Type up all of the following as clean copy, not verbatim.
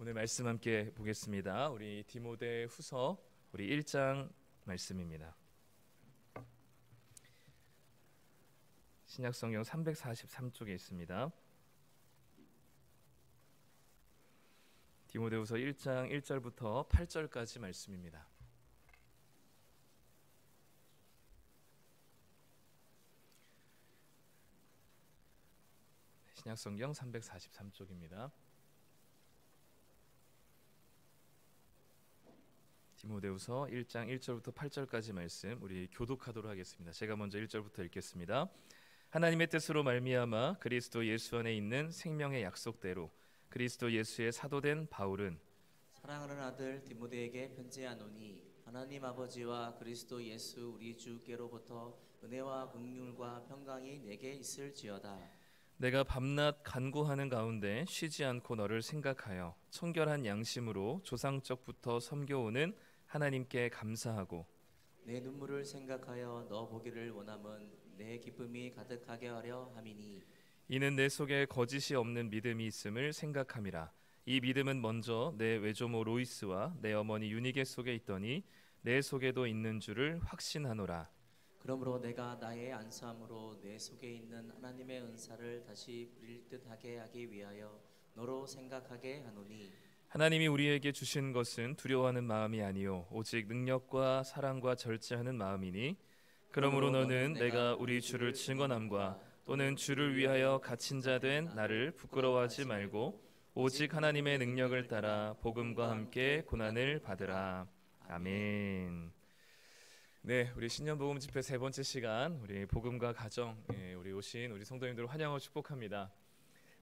오늘 말씀 함께 보겠습니다. 우리 디모데후서 우리 1장 말씀입니다. 신약성경 343쪽에 있습니다. 디모데후서 1장 1절부터 8절까지 말씀입니다. 신약성경 343쪽입니다. 디모데후서 1장 1절부터 8절까지 말씀 우리 교독하도록 하겠습니다. 제가 먼저 1절부터 읽겠습니다. 하나님의 뜻으로 말미암아 그리스도 예수 안에 있는 생명의 약속대로 그리스도 예수의 사도된 바울은 사랑하는 아들 디모데에게 편지하노니 하나님 아버지와 그리스도 예수 우리 주께로부터 은혜와 긍휼과 평강이 내게 있을지어다. 내가 밤낮 간구하는 가운데 쉬지 않고 너를 생각하여 청결한 양심으로 조상적부터 섬겨오는 하나님께 감사하고 내 눈물을 생각하여 너 보기를 원함은 내 기쁨이 가득하게 하려 함이니 이는 내 속에 거짓이 없는 믿음이 있음을 생각함이라. 이 믿음은 먼저 내 외조모 로이스와 내 어머니 유니게 속에 있더니 내 속에도 있는 줄을 확신하노라. 그러므로 내가 나의 안수함으로 내 속에 있는 하나님의 은사를 다시 부릴 듯하게 하기 위하여 너로 생각하게 하노니 하나님이 우리에게 주신 것은 두려워하는 마음이 아니요 오직 능력과 사랑과 절제하는 마음이니 그러므로 너는 내가 우리 주를 증언함과 또는 주를 위하여 갇힌 자 된 나를 부끄러워하지 말고 오직 하나님의 능력을 따라 복음과 함께 고난을 받으라. 아멘. 네, 우리 신년복음 집회 세 번째 시간 우리 복음과 가정 우리 오신 우리 성도님들을 환영하고 축복합니다.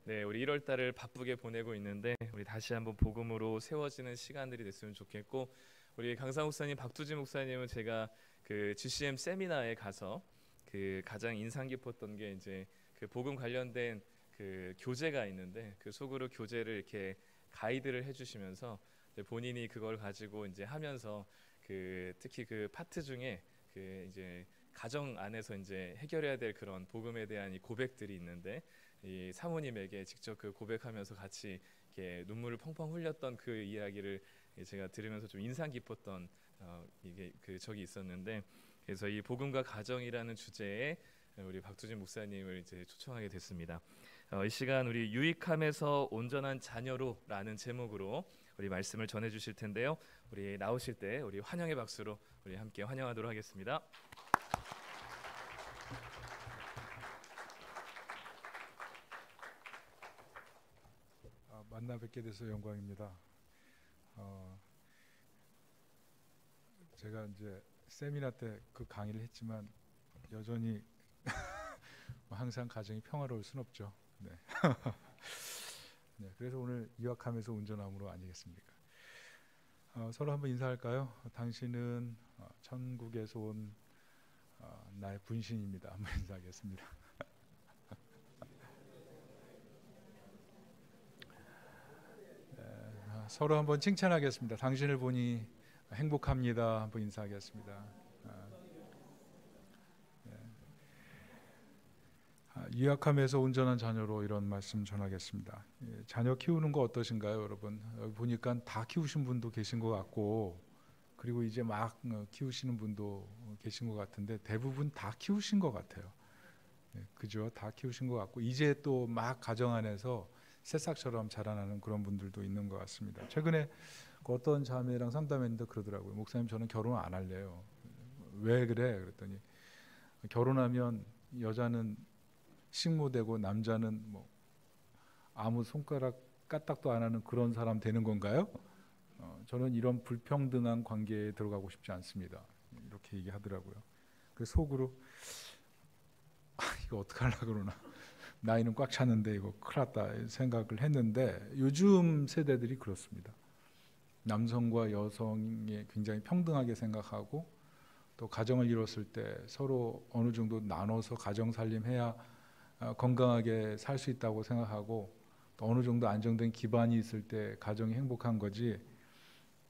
네, 우리 1월 달을 바쁘게 보내고 있는데 우리 다시 한번 복음으로 세워지는 시간들이 됐으면 좋겠고 우리 강사 목사님, 박두진 목사님은 제가 그 GCM 세미나에 가서 그 가장 인상 깊었던 게 이제 그 복음 관련된 그 교재가 있는데 그 속으로 교재를 이렇게 가이드를 해주시면서 본인이 그걸 가지고 이제 하면서 그 특히 그 파트 중에 그 이제 가정 안에서 이제 해결해야 될 그런 복음에 대한 이 고백들이 있는데 이 사모님에게 직접 그 고백하면서 같이 이렇게 눈물을 펑펑 흘렸던 그 이야기를 제가 들으면서 좀 인상 깊었던 이게 그 적이 있었는데 그래서 이 복음과 가정이라는 주제에 우리 박두진 목사님을 이제 초청하게 됐습니다. 이 시간 우리 유익함에서 온전한 자녀로라는 제목으로 우리 말씀을 전해 주실 텐데요. 우리 나오실 때 우리 환영의 박수로 우리 함께 환영하도록 하겠습니다. 만나 뵙게 돼서 영광입니다. 제가 이제 세미나 때 그 강의를 했지만 여전히 항상 가정이 평화로울 순 없죠. 네. 네, 그래서 오늘 유학하면서 운전함으로 아니겠습니까? 서로 한번 인사할까요? 당신은 천국에서 온 나의 분신입니다. 한번 인사하겠습니다. 서로 한번 칭찬하겠습니다. 당신을 보니 행복합니다. 한번 인사하겠습니다. 유약함에서 온전한 자녀로 이런 말씀 전하겠습니다. 자녀 키우는 거 어떠신가요, 여러분? 여기 보니까 다 키우신 분도 계신 것 같고, 그리고 이제 막 키우시는 분도 계신 것 같은데 대부분 다 키우신 것 같아요. 그죠? 다 키우신 것 같고 이제 또 막 가정 안에서 새싹처럼 자라나는 그런 분들도 있는 것 같습니다. 최근에 어떤 자매랑 상담했는데 그러더라고요. 목사님, 저는 결혼 안 할래요. 왜 그래? 그랬더니 결혼하면 여자는 식모되고 남자는 뭐 아무 손가락 까딱도 안 하는 그런 사람 되는 건가요? 저는 이런 불평등한 관계에 들어가고 싶지 않습니다. 이렇게 얘기하더라고요. 그래서 속으로 이거 어떡하려고 그러나, 나이는 꽉 찼는데 이거 큰일 났다 생각을 했는데 요즘 세대들이 그렇습니다. 남성과 여성이 굉장히 평등하게 생각하고 또 가정을 이뤘을 때 서로 어느 정도 나눠서 가정 살림해야 건강하게 살 수 있다고 생각하고 또 어느 정도 안정된 기반이 있을 때 가정이 행복한 거지,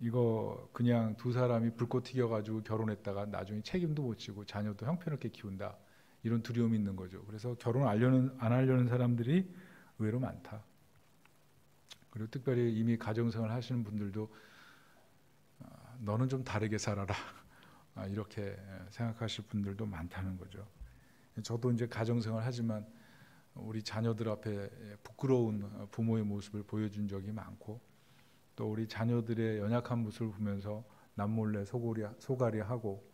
이거 그냥 두 사람이 불꽃 튀겨가지고 결혼했다가 나중에 책임도 못 지고 자녀도 형편없게 키운다, 이런 두려움이 있는 거죠. 그래서 결혼 안 하려는 사람들이 의외로 많다. 그리고 특별히 이미 가정생활 하시는 분들도 너는 좀 다르게 살아라 이렇게 생각하실 분들도 많다는 거죠. 저도 이제 가정생활 하지만 우리 자녀들 앞에 부끄러운 부모의 모습을 보여준 적이 많고, 또 우리 자녀들의 연약한 모습을 보면서 남몰래 소갈이 하고,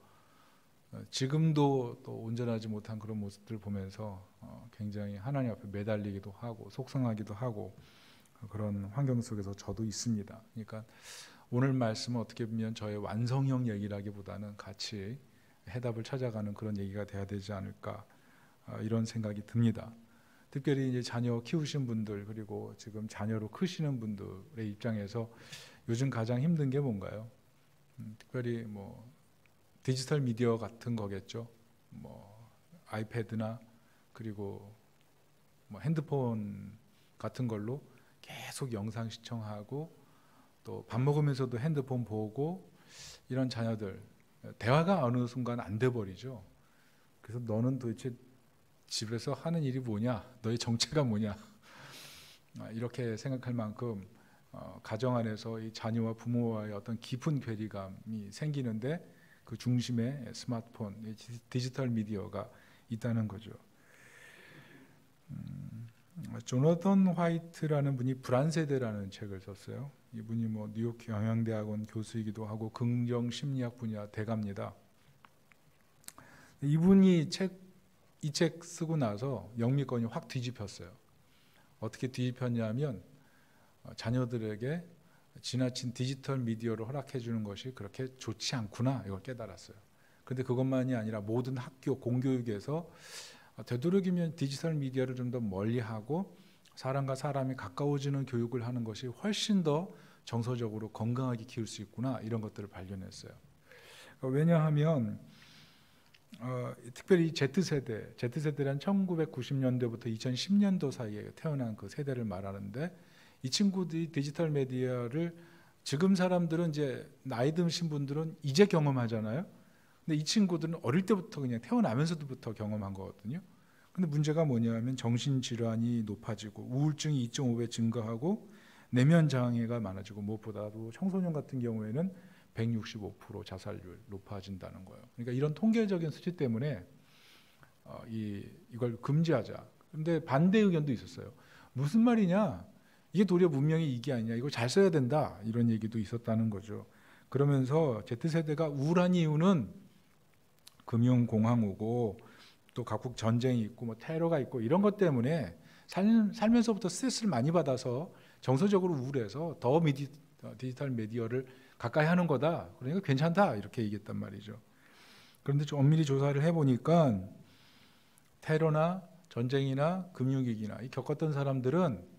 지금도 또 온전하지 못한 그런 모습들을 보면서 굉장히 하나님 앞에 매달리기도 하고 속상하기도 하고 그런 환경 속에서 저도 있습니다. 그러니까 오늘 말씀은 어떻게 보면 저의 완성형 얘기라기보다는 같이 해답을 찾아가는 그런 얘기가 돼야 되지 않을까 이런 생각이 듭니다. 특별히 이제 자녀 키우신 분들, 그리고 지금 자녀로 크시는 분들의 입장에서 요즘 가장 힘든 게 뭔가요? 특별히 뭐 디지털 미디어 같은 거겠죠. 뭐 아이패드나 그리고 뭐 핸드폰 같은 걸로 계속 영상 시청하고 또 밥 먹으면서도 핸드폰 보고 이런 자녀들, 대화가 어느 순간 안 돼 버리죠. 그래서 너는 도대체 집에서 하는 일이 뭐냐? 너의 정체가 뭐냐? 이렇게 생각할 만큼 가정 안에서 이 자녀와 부모와의 어떤 깊은 괴리감이 생기는데 그 중심에 스마트폰, 디지털 미디어가 있다는 거죠. 조나단 화이트라는 분이 불안세대라는 책을 썼어요. 이분이 뭐 뉴욕 경영대학원 교수이기도 하고 긍정 심리학 분야 대가입니다. 이분이 이 책 쓰고 나서 영미권이 확 뒤집혔어요. 어떻게 뒤집혔냐면 자녀들에게 지나친 디지털 미디어를 허락해 주는 것이 그렇게 좋지 않구나 이걸 깨달았어요. 그런데 그것만이 아니라 모든 학교 공교육에서 되도록이면 디지털 미디어를 좀 더 멀리하고 사람과 사람이 가까워지는 교육을 하는 것이 훨씬 더 정서적으로 건강하게 키울 수 있구나 이런 것들을 발견했어요. 왜냐하면 특별히 Z세대란 1990년대부터 2010년도 사이에 태어난 그 세대를 말하는데, 이 친구들이 디지털 미디어를 지금 사람들은 이제 나이 드신 분들은 이제 경험하잖아요. 근데 이 친구들은 어릴 때부터 그냥 태어나면서부터 경험한 거거든요. 근데 문제가 뭐냐면 정신질환이 높아지고 우울증이 2.5배 증가하고 내면 장애가 많아지고 무엇보다도 청소년 같은 경우에는 165% 자살률 높아진다는 거예요. 그러니까 이런 통계적인 수치 때문에 이걸 금지하자. 근데 반대 의견도 있었어요. 무슨 말이냐? 이게 도리어 문명의 이익이 아니냐? 이거 잘 써야 된다. 이런 얘기도 있었다는 거죠. 그러면서 Z세대가 우울한 이유는 금융공황 오고 또 각국 전쟁이 있고 뭐 테러가 있고 이런 것 때문에 살면서부터 스트레스를 많이 받아서 정서적으로 우울해서 더 디지털 미디어를 가까이 하는 거다. 그러니까 괜찮다 이렇게 얘기했단 말이죠. 그런데 좀 엄밀히 조사를 해보니까 테러나 전쟁이나 금융위기나 겪었던 사람들은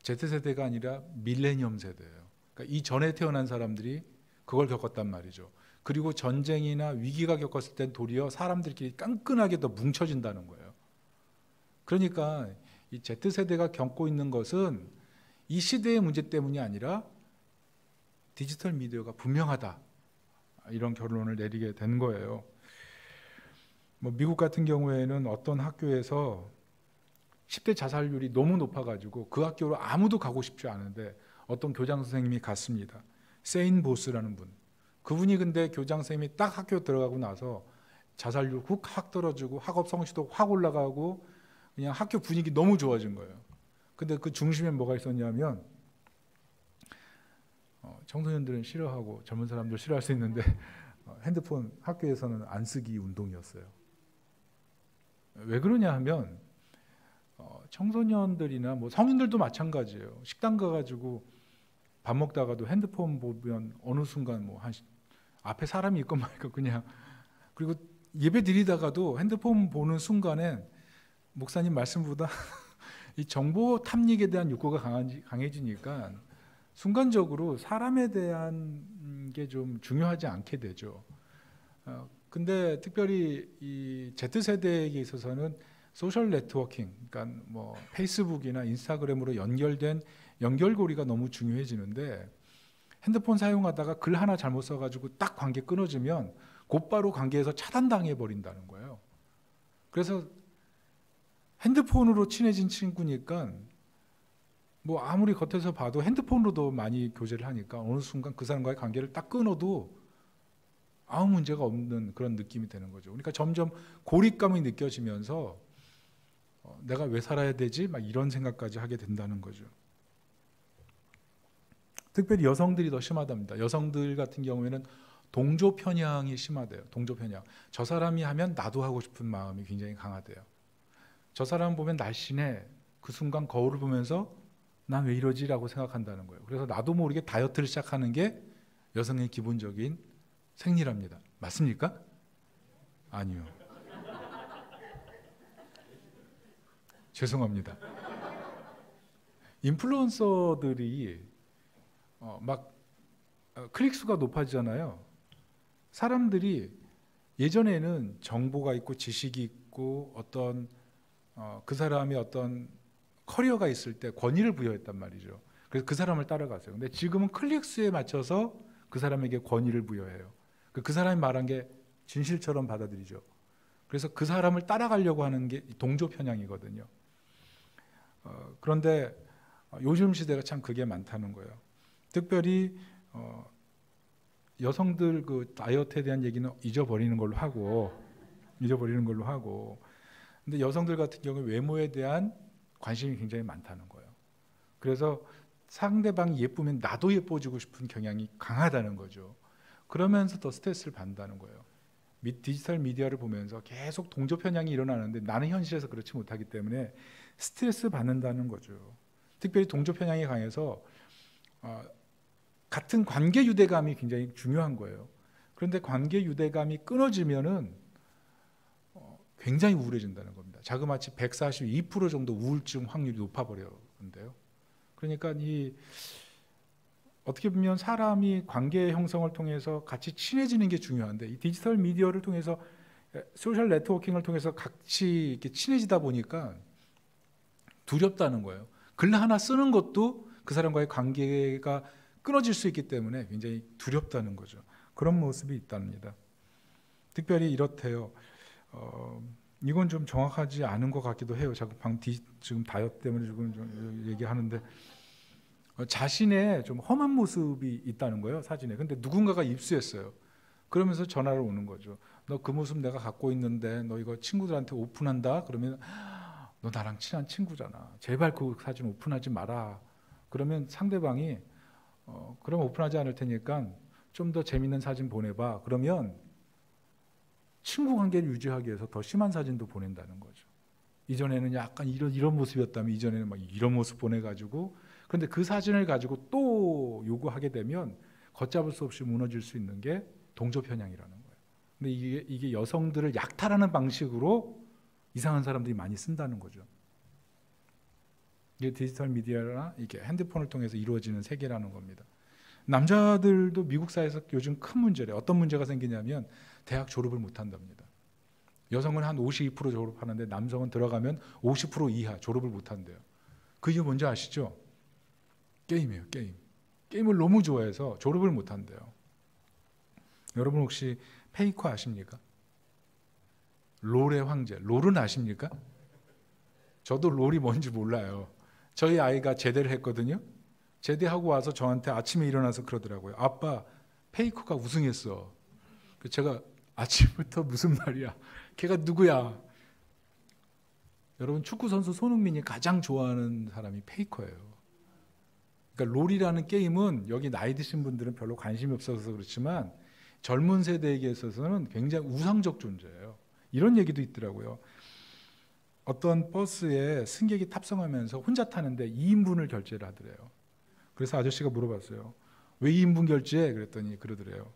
Z세대가 아니라 밀레니엄 세대예요. 그러니까 이 전에 태어난 사람들이 그걸 겪었단 말이죠. 그리고 전쟁이나 위기가 겪었을 땐 도리어 사람들끼리 끈끈하게 더 뭉쳐진다는 거예요. 그러니까 이 Z세대가 겪고 있는 것은 이 시대의 문제 때문이 아니라 디지털 미디어가 분명하다. 이런 결론을 내리게 된 거예요. 뭐 미국 같은 경우에는 어떤 학교에서 10대 자살률이 너무 높아가지고 그 학교로 아무도 가고 싶지 않은데 어떤 교장 선생님이 갔습니다. 세인 보스라는 분. 그분이 근데 교장 선생님이 딱 학교 들어가고 나서 자살률 확 떨어지고 학업 성취도 확 올라가고 그냥 학교 분위기 너무 좋아진 거예요. 근데 그 중심에 뭐가 있었냐면 청소년들은 싫어하고 젊은 사람들 싫어할 수 있는데 핸드폰 학교에서는 안 쓰기 운동이었어요. 왜 그러냐 하면 청소년들이나 뭐 성인들도 마찬가지예요. 식당 가가지고 밥 먹다가도 핸드폰 보면 어느 순간 뭐 한 앞에 사람이 있건 말건 그냥, 그리고 예배 드리다가도 핸드폰 보는 순간에 목사님 말씀보다 이 정보 탐닉에 대한 욕구가 강해지니까 순간적으로 사람에 대한 게 좀 중요하지 않게 되죠. 근데 특별히 이 Z세대에게 있어서는 소셜 네트워킹, 그러니까 뭐 페이스북이나 인스타그램으로 연결된 연결고리가 너무 중요해지는데, 핸드폰 사용하다가 글 하나 잘못 써가지고 딱 관계 끊어지면 곧바로 관계에서 차단당해 버린다는 거예요. 그래서 핸드폰으로 친해진 친구니까 뭐 아무리 겉에서 봐도 핸드폰으로도 많이 교제를 하니까 어느 순간 그 사람과의 관계를 딱 끊어도 아무 문제가 없는 그런 느낌이 되는 거죠. 그러니까 점점 고립감이 느껴지면서 내가 왜 살아야 되지? 막 이런 생각까지 하게 된다는 거죠. 특별히 여성들이 더 심하답니다. 여성들 같은 경우에는 동조 편향이 심하대요. 동조 편향. 저 사람이 하면 나도 하고 싶은 마음이 굉장히 강하대요. 저 사람 보면 날씬해. 그 순간 거울을 보면서 난 왜 이러지라고 생각한다는 거예요. 그래서 나도 모르게 다이어트를 시작하는 게 여성의 기본적인 생리랍니다. 맞습니까? 아니요. 죄송합니다. 인플루언서들이 막 클릭 수가 높아지잖아요. 사람들이 예전에는 정보가 있고 지식이 있고 어떤 그 사람의 어떤 커리어가 있을 때 권위를 부여했단 말이죠. 그래서 그 사람을 따라갔어요. 근데 지금은 클릭 수에 맞춰서 그 사람에게 권위를 부여해요. 그 사람이 말한 게 진실처럼 받아들이죠. 그래서 그 사람을 따라가려고 하는 게 동조 편향이거든요. 그런데 요즘 시대가 참 그게 많다는 거예요. 특별히 여성들 그 다이어트에 대한 얘기는 잊어버리는 걸로 하고, 근데 여성들 같은 경우 외모에 대한 관심이 굉장히 많다는 거예요. 그래서 상대방이 예쁘면 나도 예뻐지고 싶은 경향이 강하다는 거죠. 그러면서 더 스트레스를 받는다는 거예요. 디지털 미디어를 보면서 계속 동조 편향이 일어나는데 나는 현실에서 그렇지 못하기 때문에 스트레스 받는다는 거죠. 특별히 동조 편향이 강해서 같은 관계 유대감이 굉장히 중요한 거예요. 그런데 관계 유대감이 끊어지면은 굉장히 우울해진다는 겁니다. 자그마치 142% 정도 우울증 확률이 높아버려는데요. 그러니까 어떻게 보면 사람이 관계 형성을 통해서 같이 친해지는 게 중요한데 이 디지털 미디어를 통해서 소셜 네트워킹을 통해서 같이 이렇게 친해지다 보니까 두렵다는 거예요. 글 하나 쓰는 것도 그 사람과의 관계가 끊어질 수 있기 때문에 굉장히 두렵다는 거죠. 그런 모습이 있답니다. 특별히 이렇대요. 이건 좀 정확하지 않은 것 같기도 해요. 지금 다이어트 때문에 지금 좀 얘기하는데 자신의 좀 험한 모습이 있다는 거예요, 사진에. 근데 누군가가 입수했어요. 그러면서 전화를 오는 거죠. 너 그 모습 내가 갖고 있는데 너 이거 친구들한테 오픈한다? 그러면 너 나랑 친한 친구잖아. 제발 그 사진 오픈하지 마라. 그러면 상대방이 그럼 오픈하지 않을 테니까 좀 더 재밌는 사진 보내봐. 그러면 친구 관계를 유지하기 위해서 더 심한 사진도 보낸다는 거죠. 이전에는 약간 이런 모습이었다면 이전에는 막 이런 모습 보내가지고 그런데 그 사진을 가지고 또 요구하게 되면 걷잡을 수 없이 무너질 수 있는 게 동조 편향이라는 거예요. 근데 이게 여성들을 약탈하는 방식으로 이상한 사람들이 많이 쓴다는 거죠. 이게 디지털 미디어나 이게 핸드폰을 통해서 이루어지는 세계라는 겁니다. 남자들도 미국 사회에서 요즘 큰 문제래요. 어떤 문제가 생기냐면 대학 졸업을 못 한답니다. 여성은 한 52% 졸업하는데 남성은 들어가면 50% 이하 졸업을 못 한대요. 그 이유 뭔지 아시죠? 게임이에요. 게임을 너무 좋아해서 졸업을 못 한대요. 여러분 혹시 페이커 아십니까? 롤의 황제. 롤은 아십니까? 저도 롤이 뭔지 몰라요. 저희 아이가 제대를 했거든요. 제대하고 와서 저한테 아침에 일어나서 그러더라고요. 아빠, 페이커가 우승했어. 제가 아침부터 무슨 말이야. 걔가 누구야? 여러분 축구 선수 손흥민이 가장 좋아하는 사람이 페이커예요. 그러니까 롤이라는 게임은 여기 나이 드신 분들은 별로 관심이 없어서 그렇지만 젊은 세대에게 있어서는 굉장히 우상적 존재예요. 이런 얘기도 있더라고요. 어떤 버스에 승객이 탑승하면서 혼자 타는데 2인분을 결제를 하더래요. 그래서 아저씨가 물어봤어요. 왜 2인분 결제해? 그랬더니 그러더래요.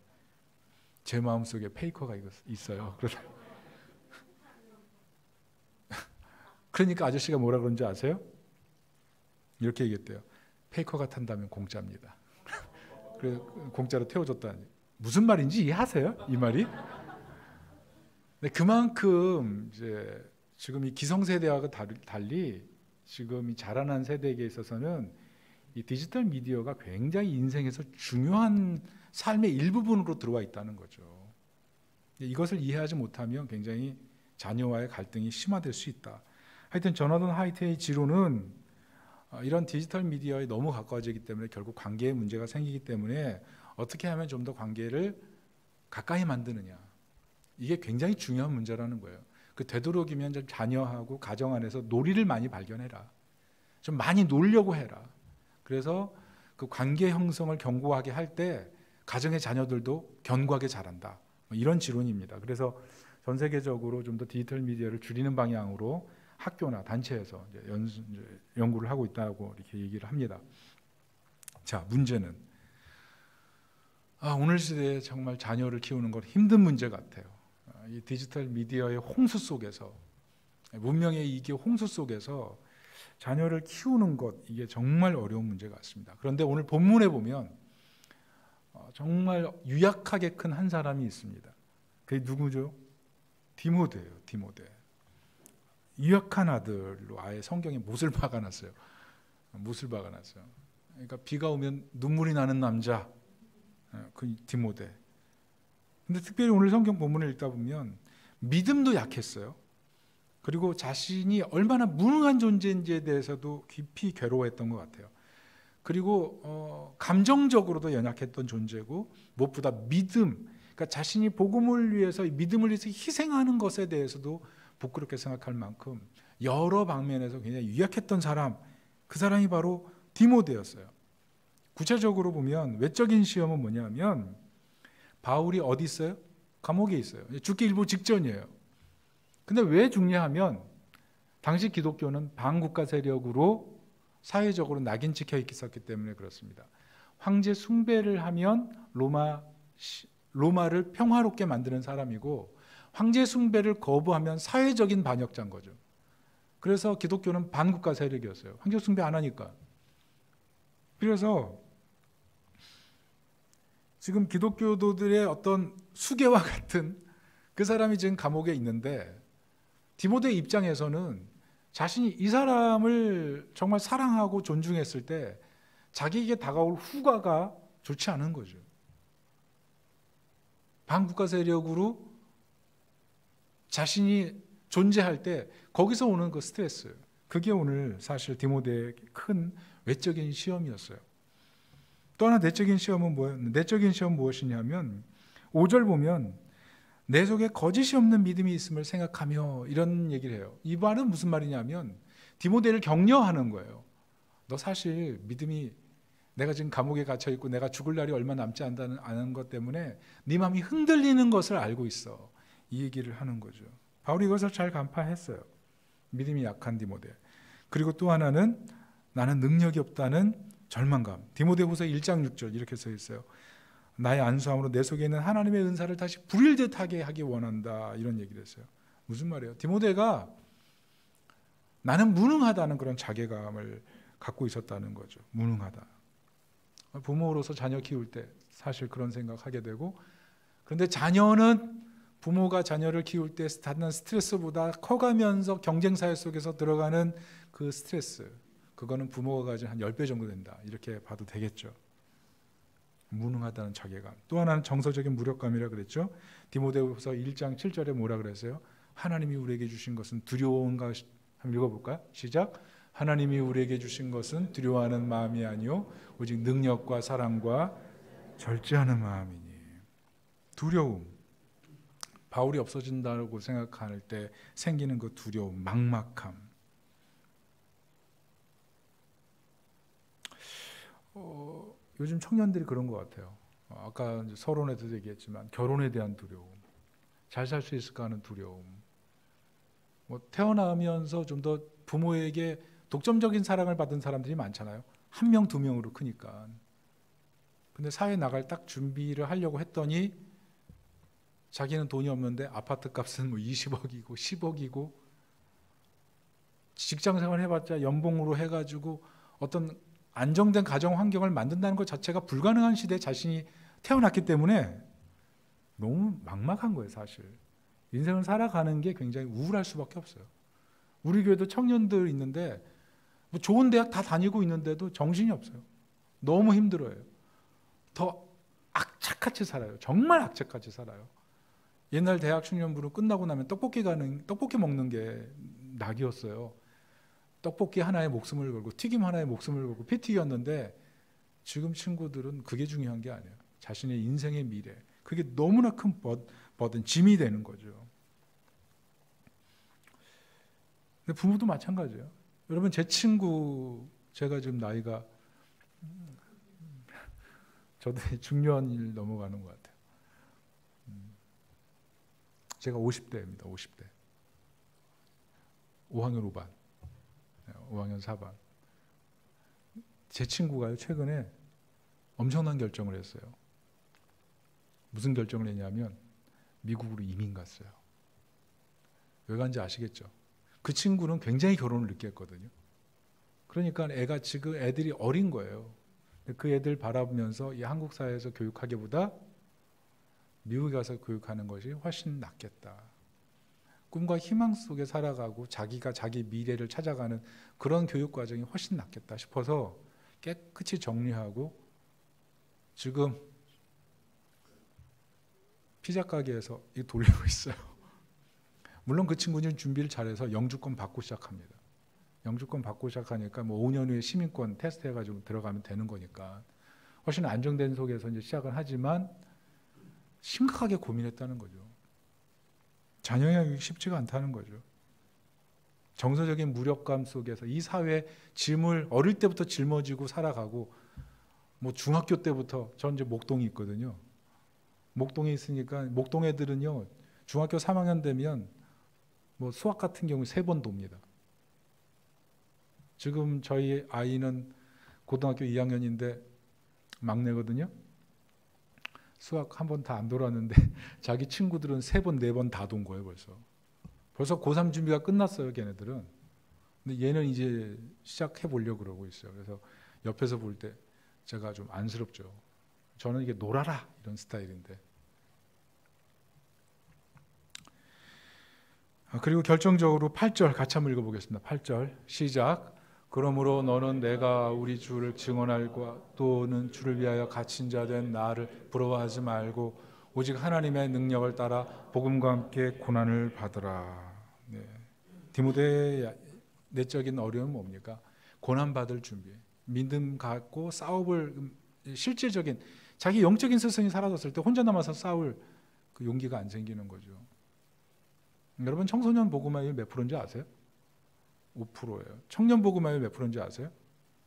제 마음속에 페이커가 있어요. 그러니까 아저씨가 뭐라 그런지 아세요? 이렇게 얘기했대요. 페이커가 탄다면 공짜입니다. 그래서 공짜로 태워줬다니. 무슨 말인지 이해하세요? 이 말이? 근데 그만큼 이제 지금 이 기성세대와 달리 지금 이 자라난 세대에게 있어서는 이 디지털 미디어가 굉장히 인생에서 중요한 삶의 일부분으로 들어와 있다는 거죠. 이것을 이해하지 못하면 굉장히 자녀와의 갈등이 심화될 수 있다. 하여튼 조나단 하이트의 지론은 이런 디지털 미디어에 너무 가까워지기 때문에 결국 관계에 문제가 생기기 때문에 어떻게 하면 좀 더 관계를 가까이 만드느냐, 이게 굉장히 중요한 문제라는 거예요. 그 되도록이면 좀 자녀하고 가정 안에서 놀이를 많이 발견해라. 좀 많이 놀려고 해라. 그래서 그 관계 형성을 견고하게 할 때 가정의 자녀들도 견고하게 자란다. 이런 지론입니다. 그래서 전 세계적으로 좀 더 디지털 미디어를 줄이는 방향으로 학교나 단체에서 이제 연구를 하고 있다고 이렇게 얘기를 합니다. 자, 문제는 오늘 시대에 정말 자녀를 키우는 건 힘든 문제 같아요. 이 디지털 미디어의 홍수 속에서, 문명의 이게 홍수 속에서 자녀를 키우는 것, 이게 정말 어려운 문제 같습니다. 그런데 오늘 본문에 보면 정말 유약하게 큰 한 사람이 있습니다. 그게 누구죠? 디모데예요. 디모데. 유약한 아들로 아예 성경에 못을 박아놨어요. 못을 박아놨어요. 그러니까 비가 오면 눈물이 나는 남자, 그 디모데. 근데 특별히 오늘 성경 본문을 읽다 보면 믿음도 약했어요. 그리고 자신이 얼마나 무능한 존재인지에 대해서도 깊이 괴로워했던 것 같아요. 그리고 감정적으로도 연약했던 존재고, 무엇보다 믿음, 그러니까 자신이 복음을 위해서, 믿음을 위해서 희생하는 것에 대해서도 부끄럽게 생각할 만큼 여러 방면에서 굉장히 유약했던 사람, 그 사람이 바로 디모데였어요. 구체적으로 보면 외적인 시험은 뭐냐면 바울이 어디 있어요? 감옥에 있어요. 죽기 일보 직전이에요. 근데 왜 죽냐 하면 당시 기독교는 반국가 세력으로 사회적으로 낙인 찍혀 있었기 때문에 그렇습니다. 황제 숭배를 하면 로마를 평화롭게 만드는 사람이고, 황제 숭배를 거부하면 사회적인 반역자인 거죠. 그래서 기독교는 반국가 세력이었어요. 황제 숭배 안 하니까. 그래서 지금 기독교도들의 어떤 수계와 같은 그 사람이 지금 감옥에 있는데, 디모데 입장에서는 자신이 이 사람을 정말 사랑하고 존중했을 때 자기에게 다가올 후과가 좋지 않은 거죠. 반국가 세력으로 자신이 존재할 때 거기서 오는 그 스트레스, 그게 오늘 사실 디모데의 큰 외적인 시험이었어요. 또 하나 내적인 시험은 내적인 시험 무엇이냐면 5절 보면 내 속에 거짓이 없는 믿음이 있음을 생각하며, 이런 얘기를 해요. 이 말은 무슨 말이냐면 디모데를 격려하는 거예요. 너 사실 믿음이, 내가 지금 감옥에 갇혀 있고 내가 죽을 날이 얼마 남지 않은 것 때문에 네 마음이 흔들리는 것을 알고 있어. 이 얘기를 하는 거죠. 바울이 이것을 잘 간파했어요. 믿음이 약한 디모데. 그리고 또 하나는 나는 능력이 없다는 절망감. 디모데후서 1장 6절 이렇게 써 있어요. 나의 안수함으로 내 속에 있는 하나님의 은사를 다시 불일듯하게 하기 원한다, 이런 얘기를 했어요. 무슨 말이에요? 디모데가 나는 무능하다는 그런 자괴감을 갖고 있었다는 거죠. 무능하다. 부모로서 자녀 키울 때 사실 그런 생각하게 되고, 그런데 자녀는 부모가 자녀를 키울 때 받는 스트레스보다 커가면서 경쟁사회 속에서 들어가는 그 스트레스, 그거는 부모가 가진 한 10배 정도 된다, 이렇게 봐도 되겠죠. 무능하다는 자괴감. 또 하나는 정서적인 무력감이라 그랬죠. 디모데후서 1장 7절에 뭐라 그랬어요? 하나님이 우리에게 주신 것은 두려운가? 한번 읽어볼까요? 시작. 하나님이 우리에게 주신 것은 두려워하는 마음이 아니요 오직 능력과 사랑과 절제하는 마음이니. 두려움. 바울이 없어진다고 생각할 때 생기는 그 두려움, 막막함. 요즘 청년들이 그런 것 같아요. 아까 이제 서론에도 얘기했지만 결혼에 대한 두려움, 잘 살 수 있을까 하는 두려움, 태어나면서 좀 더 부모에게 독점적인 사랑을 받은 사람들이 많잖아요. 1명, 2명으로 크니까. 근데 사회 나갈 딱 준비를 하려고 했더니 자기는 돈이 없는데 아파트 값은 20억이고 10억이고 직장생활 해봤자 연봉으로 해가지고 어떤 안정된 가정 환경을 만든다는 것 자체가 불가능한 시대에 자신이 태어났기 때문에 너무 막막한 거예요. 사실 인생을 살아가는 게 굉장히 우울할 수밖에 없어요. 우리 교회도 청년들 있는데 뭐 좋은 대학 다 다니고 있는데도 정신이 없어요. 너무 힘들어요. 더 악착같이 살아요. 정말 악착같이 살아요. 옛날 대학 청년부는 끝나고 나면 떡볶이 먹는 게 낙이었어요. 떡볶이 하나에 목숨을 걸고 튀김 하나에 목숨을 걸고 피 튀겼는데 지금 친구들은 그게 중요한 게 아니에요. 자신의 인생의 미래, 그게 너무나 큰 버든, 짐이 되는 거죠. 근데 부모도 마찬가지예요. 여러분, 제 친구, 제가 지금 나이가 저도 중요한 일 넘어가는 것 같아요. 제가 50대입니다. 50대. 5학년 5반, 5학년 4반. 제 친구가요, 최근에 엄청난 결정을 했어요. 무슨 결정을 했냐면 미국으로 이민 갔어요. 왜 간지 아시겠죠? 그 친구는 굉장히 결혼을 늦게 했거든요. 그러니까 애가 지금 애들이 어린 거예요. 그 애들 바라보면서 이 한국 사회에서 교육하기보다 미국에 가서 교육하는 것이 훨씬 낫겠다. 꿈과 희망 속에 살아가고 자기가 자기 미래를 찾아가는 그런 교육 과정이 훨씬 낫겠다 싶어서 깨끗이 정리하고 지금 피자 가게에서 돌리고 있어요. 물론 그 친구는 준비를 잘해서 영주권 받고 시작합니다. 영주권 받고 시작하니까 뭐 5년 후에 시민권 테스트 해가지고 들어가면 되는 거니까 훨씬 안정된 속에서 이제 시작을 하지만 심각하게 고민했다는 거죠. 자녀 양육이 쉽지가 않다는 거죠. 정서적인 무력감 속에서 이 사회 짐을 어릴 때부터 짊어지고 살아가고, 뭐 중학교 때부터, 전 이제 목동이 있거든요. 목동에 있으니까 목동 애들은요 중학교 3학년 되면 뭐 수학 같은 경우 3번 돕니다. 지금 저희 아이는 고등학교 2학년인데 막내거든요. 수학 한 번 다 안 돌았는데 자기 친구들은 3번, 4번 다 돈 거예요. 벌써 고3 준비가 끝났어요, 걔네들은. 근데 얘는 이제 시작해 보려고 그러고 있어요. 그래서 옆에서 볼 때 제가 좀 안쓰럽죠. 저는 이게 놀아라 이런 스타일인데. 그리고 결정적으로 8절 같이 한번 읽어보겠습니다. 8절 시작. 그러므로 너는 내가 우리 주를 증언할과 또는 주를 위하여 갇힌 자 된 나를 부러워하지 말고 오직 하나님의 능력을 따라 복음과 함께 고난을 받으라. 네. 디모데의 내적인 어려움은 뭡니까? 고난 받을 준비, 믿음 갖고 싸워볼 실제적인 자기 영적인 스승이 사라졌을 때 혼자 남아서 싸울 그 용기가 안 생기는 거죠. 여러분, 청소년 복음화율 몇 프로인지 아세요? 5%예요. 청년 복음화율 몇 프로인지 아세요?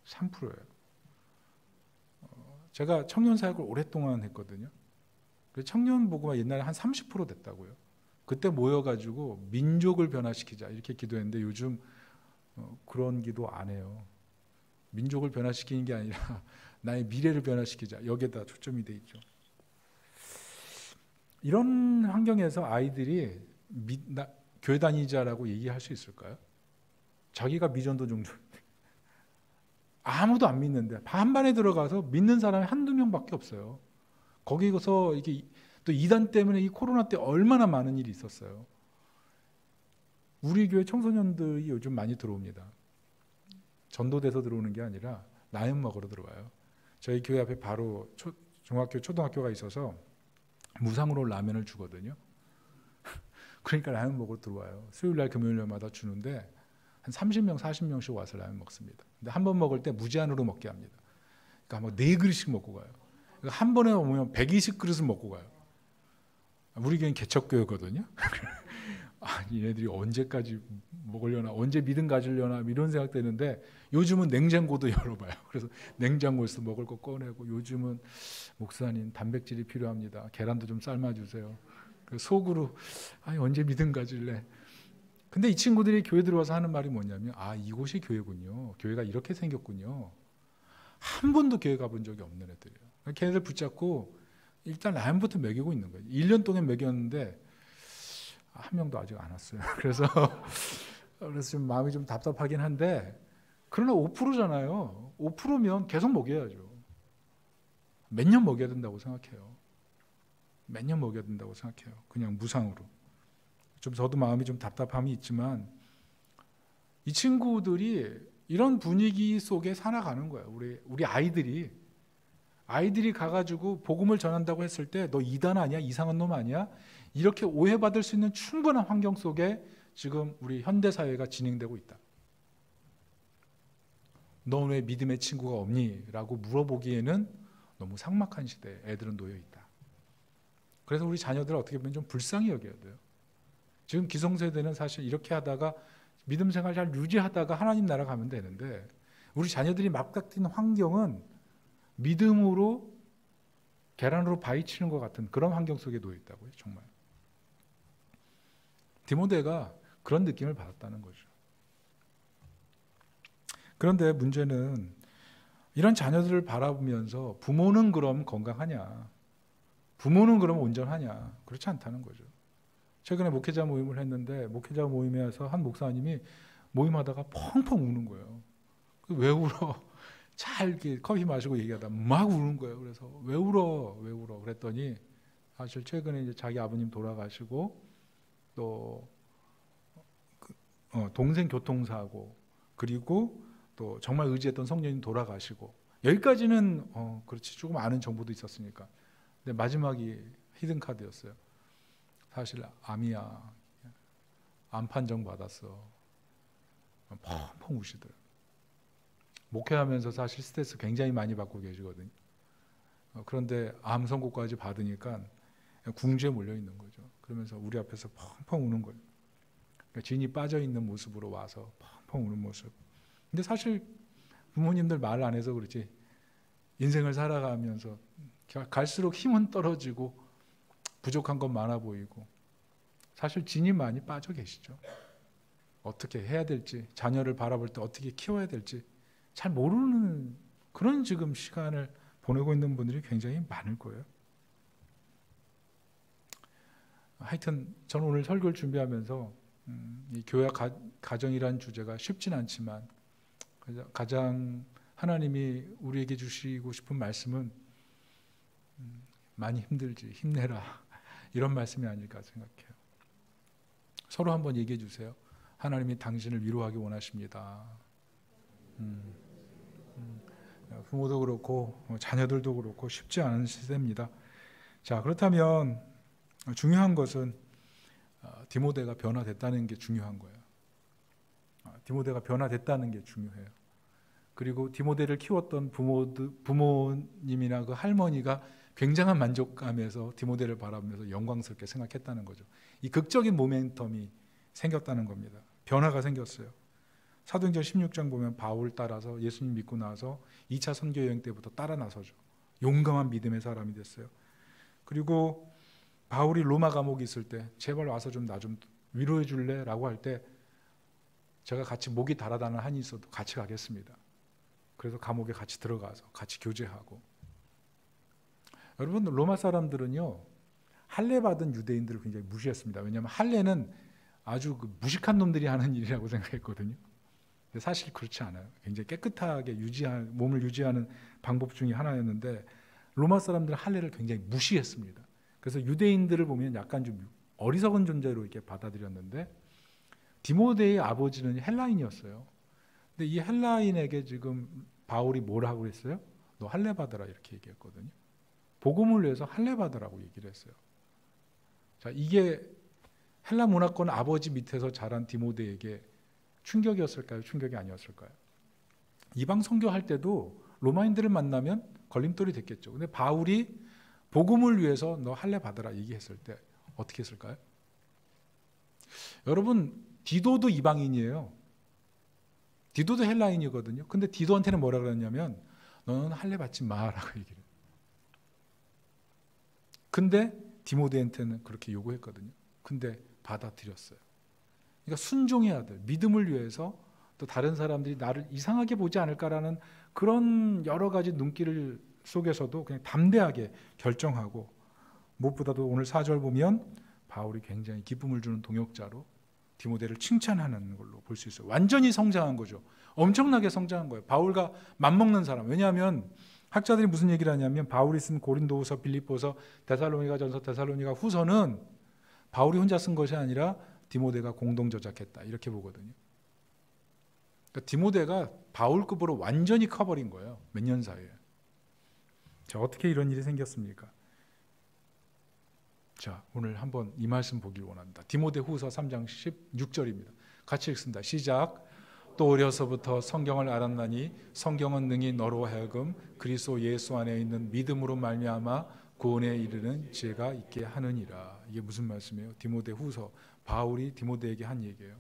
3%예요. 제가 청년 사역을 오랫동안 했거든요. 청년 복음화 옛날에 한 30% 됐다고요. 그때 모여가지고 민족을 변화시키자 이렇게 기도했는데 요즘 그런 기도 안 해요. 민족을 변화시키는 게 아니라 나의 미래를 변화시키자, 여기에다 초점이 돼 있죠. 이런 환경에서 아이들이 교회 다니자라고 얘기할 수 있을까요? 자기가 미전도 종족인데 아무도 안 믿는데 반반에 들어가서 믿는 사람이 한두 명밖에 없어요. 거기서 이게 또 이단 때문에 이 코로나 때 얼마나 많은 일이 있었어요. 우리 교회 청소년들이 요즘 많이 들어옵니다. 전도돼서 들어오는 게 아니라 라면 먹으러 들어와요. 저희 교회 앞에 바로 중학교, 초등학교가 있어서 무상으로 라면을 주거든요. 그러니까 라면 먹으러 들어와요. 수요일날 금요일마다 주는데 한 30명, 40명씩 와서 라면 먹습니다. 근데 한 번 먹을 때 무제한으로 먹게 합니다. 그러니까 뭐 4그릇씩 먹고 가요. 그러니까 한 번에 오면 120그릇을 먹고 가요. 우리 교회는 개척교회거든요. 얘네들이 언제까지 먹으려나, 언제 믿음 가지려나 이런 생각되는데 요즘은 냉장고도 열어봐요. 그래서 냉장고에서 먹을 거 꺼내고, 요즘은 목사님 단백질이 필요합니다. 계란도 좀 삶아주세요. 속으로 언제 믿음 가질래. 근데 이 친구들이 교회 들어와서 하는 말이 뭐냐면 이곳이 교회군요. 교회가 이렇게 생겼군요. 한 번도 교회 가본 적이 없는 애들이에요. 걔네들 붙잡고 일단 라면부터 먹이고 있는 거예요. 1년 동안 먹였는데 한 명도 아직 안 왔어요. 그래서 좀 마음이 좀 답답하긴 한데, 그러나 5%잖아요. 5%면 계속 먹여야죠. 몇 년 먹여야 된다고 생각해요. 몇 년 먹여야 된다고 생각해요. 그냥 무상으로. 좀 저도 마음이 좀 답답함이 있지만 이 친구들이 이런 분위기 속에 살아가는 거예요. 우리 아이들이 가가지고 복음을 전한다고 했을 때 너 이단 아니야? 이상한 놈 아니야? 이렇게 오해받을 수 있는 충분한 환경 속에 지금 우리 현대 사회가 진행되고 있다. 넌 왜 믿음의 친구가 없니? 라고 물어보기에는 너무 삭막한 시대에 애들은 놓여 있다. 그래서 우리 자녀들을 어떻게 보면 좀 불쌍히 여겨야 돼요. 지금 기성세대는 사실 이렇게 하다가 믿음 생활 잘 유지하다가 하나님 나라 가면 되는데, 우리 자녀들이 맞닥뜨린 환경은 믿음으로 계란으로 바위치는 것 같은 그런 환경 속에 놓여 있다고요. 정말 디모데가 그런 느낌을 받았다는 거죠. 그런데 문제는 이런 자녀들을 바라보면서 부모는 그럼 건강하냐, 부모는 그럼 온전하냐, 그렇지 않다는 거죠. 최근에 목회자 모임을 했는데, 목회자 모임에서 한 목사님이 모임하다가 펑펑 우는 거예요. 왜 울어? 잘 이렇게 커피 마시고 얘기하다 막 우는 거예요. 그래서 왜 울어? 왜 울어? 그랬더니 사실 최근에 이제 자기 아버님 돌아가시고 또 동생 교통사고, 그리고 또 정말 의지했던 성령님 돌아가시고, 여기까지는 그렇지, 조금 아는 정보도 있었으니까. 근데 마지막이 히든 카드였어요. 사실 암이야, 암 판정 받았어. 펑펑 우시더라고요. 목회하면서 사실 스트레스 굉장히 많이 받고 계시거든요. 그런데 암 선고까지 받으니까 궁지에 몰려 있는 거죠. 그러면서 우리 앞에서 펑펑 우는 거예요. 그러니까 진이 빠져 있는 모습으로 와서 펑펑 우는 모습. 근데 사실 부모님들 말 안 해서 그렇지, 인생을 살아가면서 갈수록 힘은 떨어지고 부족한 건 많아 보이고, 사실 진이 많이 빠져 계시죠. 어떻게 해야 될지, 자녀를 바라볼 때 어떻게 키워야 될지 잘 모르는 그런 지금 시간을 보내고 있는 분들이 굉장히 많을 거예요. 하여튼 저는 오늘 설교를 준비하면서 이 교회 가정이라는 주제가 쉽진 않지만, 가장 하나님이 우리에게 주시고 싶은 말씀은 많이 힘들지, 힘내라, 이런 말씀이 아닐까 생각해요. 서로 한번 얘기해 주세요. 하나님이 당신을 위로하기 원하십니다. 부모도 그렇고 자녀들도 그렇고 쉽지 않은 시대입니다. 자, 그렇다면 중요한 것은 디모데가 변화됐다는 게 중요한 거예요. 디모데가 변화됐다는 게 중요해요. 그리고 디모데를 키웠던 부모님이나 그 할머니가 굉장한 만족감에서 디모데를 바라보면서 영광스럽게 생각했다는 거죠. 이 극적인 모멘텀이 생겼다는 겁니다. 변화가 생겼어요. 사도행전 16장 보면 바울 따라서 예수님 믿고 나서 2차 선교 여행 때부터 따라 나서죠. 용감한 믿음의 사람이 됐어요. 그리고 바울이 로마 감옥에 있을 때 제발 와서 좀 나 좀 위로해 줄래? 라고 할 때 제가 같이 목이 달아나는 한이 있어도 같이 가겠습니다. 그래서 감옥에 같이 들어가서 같이 교제하고. 여러분, 로마 사람들은요, 할례 받은 유대인들을 굉장히 무시했습니다. 왜냐하면 할례는 아주 무식한 놈들이 하는 일이라고 생각했거든요. 근데 사실 그렇지 않아요. 굉장히 깨끗하게 몸을 유지하는 방법 중에 하나였는데, 로마 사람들은 할례를 굉장히 무시했습니다. 그래서 유대인들을 보면 약간 좀 어리석은 존재로 이렇게 받아들였는데, 디모데의 아버지는 헬라인이었어요. 근데 이 헬라인에게 지금 바울이 뭐라 하고 했어요? 너 할례 받아라, 이렇게 얘기했거든요. 복음을 위해서 할례 받으라고 얘기를 했어요. 자, 이게 헬라 문화권 아버지 밑에서 자란 디모데에게 충격이었을까요? 충격이 아니었을까요? 이방 선교할 때도 로마인들을 만나면 걸림돌이 됐겠죠. 근데 바울이 복음을 위해서 너 할례 받아라 얘기했을 때 어떻게 했을까요? 여러분, 디도도 이방인이에요. 디도도 헬라인이거든요. 근데 디도한테는 뭐라 그랬냐면 너는 할례 받지 마라고 얘기를 해요. 근데 디모데한테는 그렇게 요구했거든요. 근데 받아들였어요. 그러니까 순종해야 돼. 믿음을 위해서, 또 다른 사람들이 나를 이상하게 보지 않을까라는 그런 여러 가지 눈길 속에서도 그냥 담대하게 결정하고, 무엇보다도 오늘 4절 보면 바울이 굉장히 기쁨을 주는 동역자로 디모데를 칭찬하는 걸로 볼 수 있어요. 완전히 성장한 거죠. 엄청나게 성장한 거예요. 바울과 맞먹는 사람. 왜냐하면 학자들이 무슨 얘기를 하냐면, 바울이 쓴 고린도후서, 빌립보서, 데살로니가전서, 데살로니가후서는 바울이 혼자 쓴 것이 아니라 디모데가 공동 저작했다, 이렇게 보거든요. 그러니까 디모데가 바울급으로 완전히 커버린 거예요. 몇 년 사이에. 자, 어떻게 이런 일이 생겼습니까? 자, 오늘 한번 이 말씀 보길 원합니다. 디모데후서 3장 16절입니다. 같이 읽습니다. 시작. 또 어려서부터 성경을 알았나니 성경은 능히 너로 하여금 그리스도 예수 안에 있는 믿음으로 말미암아 구원에 이르는 지혜가 있게 하느니라. 이게 무슨 말씀이에요? 디모데후서, 바울이 디모데에게 한 얘기예요.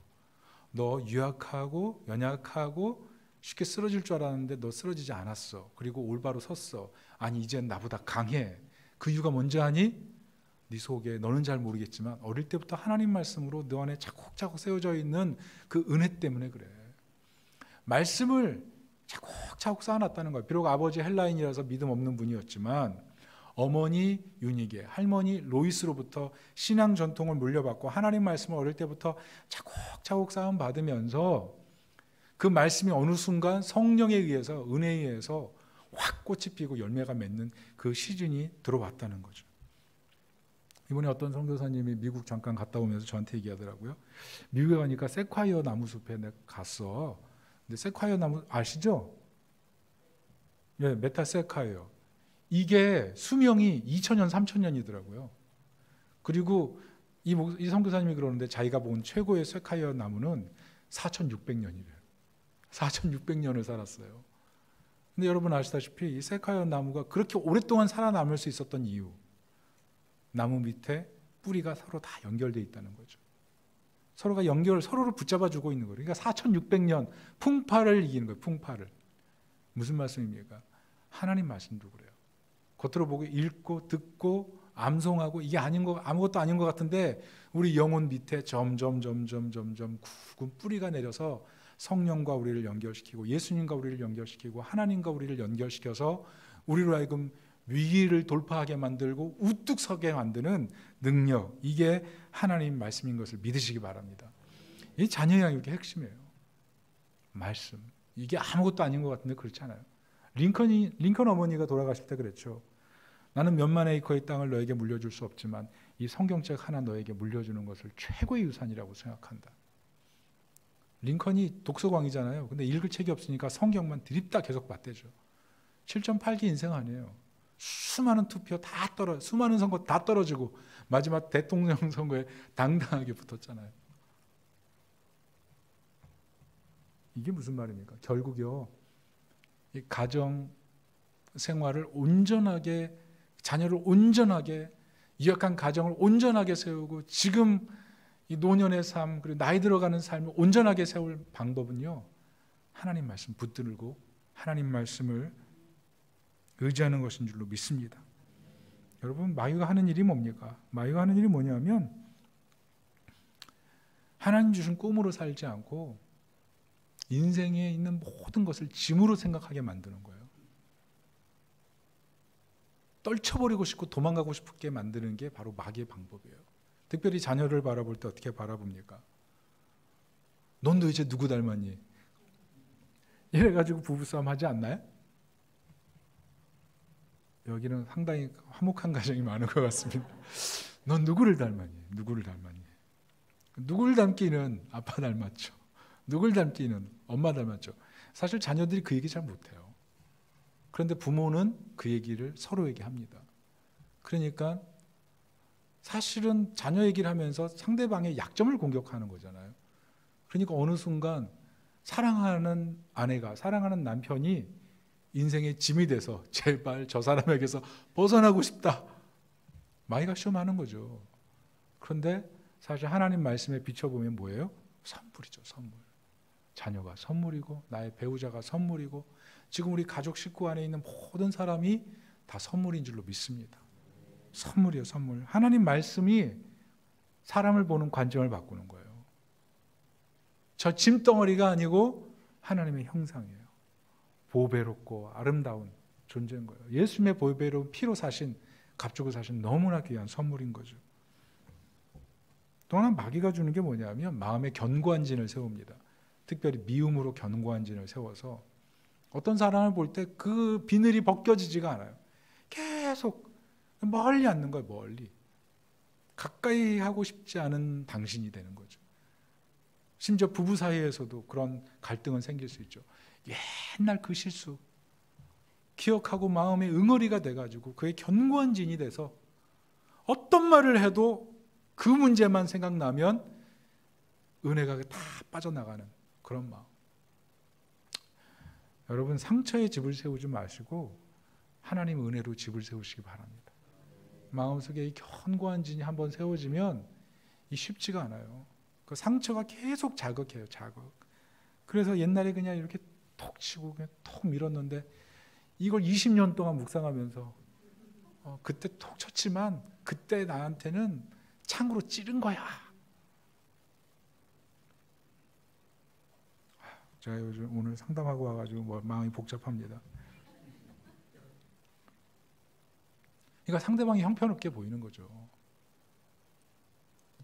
너 유약하고 연약하고 쉽게 쓰러질 줄 알았는데 너 쓰러지지 않았어. 그리고 올바로 섰어. 아니 이젠 나보다 강해. 그 이유가 뭔지 아니? 네 속에 너는 잘 모르겠지만 어릴 때부터 하나님 말씀으로 너 안에 차곡차곡 세워져 있는 그 은혜 때문에 그래. 말씀을 차곡차곡 쌓아놨다는 거예요. 비록 아버지 헬라인이라서 믿음 없는 분이었지만 어머니 유니게, 할머니 로이스로부터 신앙 전통을 물려받고 하나님 말씀을 어릴 때부터 차곡차곡 쌓음 받으면서 그 말씀이 어느 순간 성령에 의해서, 은혜에 의해서 확 꽃이 피고 열매가 맺는 그 시즌이 들어왔다는 거죠. 이번에 어떤 선교사님이 미국 잠깐 갔다 오면서 저한테 얘기하더라고요. 미국에 가니까 세콰이어 나무 숲에 내가 갔어. 근데 세콰이어 나무 아시죠? 예, 메타세콰이어. 이게 수명이 2000년, 3000년이더라고요. 그리고 이 선교사님이 그러는데 자기가 본 최고의 세콰이어 나무는 4600년이래요. 4600년을 살았어요. 근데 여러분 아시다시피 이 세콰이어 나무가 그렇게 오랫동안 살아남을 수 있었던 이유, 나무 밑에 뿌리가 서로 다 연결되어 있다는 거죠. 서로가 서로를 붙잡아주고 있는 거예요. 그러니까 4600년 풍파를 이기는 거예요. 풍파를. 무슨 말씀입니까? 하나님 말씀도 그래요. 겉으로 보고 읽고 듣고 암송하고 이게 아무것도 아닌 것 같은데 우리 영혼 밑에 점점 굳은 뿌리가 내려서 성령과 우리를 연결시키고 예수님과 우리를 연결시키고 하나님과 우리를 연결시켜서 우리로 하여금 위기를 돌파하게 만들고 우뚝 서게 만드는 능력, 이게 하나님 말씀인 것을 믿으시기 바랍니다. 이 자녀 양육의 핵심이에요. 말씀. 이게 아무것도 아닌 것 같은데 그렇지 않아요. 링컨 어머니가 돌아가실 때 그랬죠. 나는 몇만 에이커의 땅을 너에게 물려줄 수 없지만 이 성경책 하나 너에게 물려주는 것을 최고의 유산이라고 생각한다. 링컨이 독서광이잖아요. 근데 읽을 책이 없으니까 성경만 드립다 계속 봤대죠. 7.8기 인생 아니에요. 수많은 투표 다 수많은 선거 다 떨어지고 마지막 대통령 선거에 당당하게 붙었잖아요. 이게 무슨 말입니까? 결국요, 이 가정 생활을 온전하게, 자녀를 온전하게, 유약한 가정을 온전하게 세우고 지금 이 노년의 삶, 그리고 나이 들어가는 삶을 온전하게 세울 방법은요, 하나님 말씀 붙들고 하나님 말씀을 의지하는 것인 줄로 믿습니다. 여러분, 마귀가 하는 일이 뭡니까? 마귀가 하는 일이 뭐냐면 하나님 주신 꿈으로 살지 않고 인생에 있는 모든 것을 짐으로 생각하게 만드는 거예요. 떨쳐버리고 싶고 도망가고 싶게 만드는 게 바로 마귀의 방법이에요. 특별히 자녀를 바라볼 때 어떻게 바라봅니까? 넌 도대체 누구 닮았니? 이래가지고 부부싸움 하지 않나요? 여기는 상당히 화목한 가정이 많은 것 같습니다. 넌 누구를 닮았니? 누구를 닮았니? 누구를 닮기는 아빠 닮았죠. 누구를 닮기는 엄마 닮았죠. 사실 자녀들이 그 얘기 잘 못해요. 그런데 부모는 그 얘기를 서로에게 합니다. 그러니까 사실은 자녀 얘기를 하면서 상대방의 약점을 공격하는 거잖아요. 그러니까 어느 순간 사랑하는 아내가, 사랑하는 남편이 인생의 짐이 돼서 제발 저 사람에게서 벗어나고 싶다. 마귀가 시험하는 거죠. 그런데 사실 하나님 말씀에 비춰보면 뭐예요? 선물이죠, 선물. 자녀가 선물이고 나의 배우자가 선물이고 지금 우리 가족 식구 안에 있는 모든 사람이 다 선물인 줄로 믿습니다. 선물이에요, 선물. 하나님 말씀이 사람을 보는 관점을 바꾸는 거예요. 저 짐덩어리가 아니고 하나님의 형상이에요. 보배롭고 아름다운 존재인 거예요. 예수님의 보배로운 피로 사신, 값주고 사신 너무나 귀한 선물인 거죠. 또 하나 마귀가 주는 게 뭐냐면 마음에 견고한 진을 세웁니다. 특별히 미움으로 견고한 진을 세워서 어떤 사람을 볼 때 그 비늘이 벗겨지지가 않아요. 계속 멀리 앉는 거예요. 멀리. 가까이 하고 싶지 않은 당신이 되는 거죠. 심지어 부부 사이에서도 그런 갈등은 생길 수 있죠. 옛날 그 실수 기억하고 마음의 응어리가 돼가지고 그의 견고한 진이 돼서 어떤 말을 해도 그 문제만 생각나면 은혜가 다 빠져나가는 그런 마음. 여러분 상처에 집을 세우지 마시고 하나님 은혜로 집을 세우시기 바랍니다. 마음속에 이 견고한 진이 한번 세워지면 이 쉽지가 않아요. 그 상처가 계속 자극해요. 자극. 그래서 옛날에 그냥 이렇게 톡 치고 그냥 톡 밀었는데 이걸 20년 동안 묵상하면서 그때 톡 쳤지만 그때 나한테는 창으로 찌른 거야. 제가 요즘 오늘 상담하고 와가지고 마음이 복잡합니다. 그러니까 상대방이 형편없게 보이는 거죠.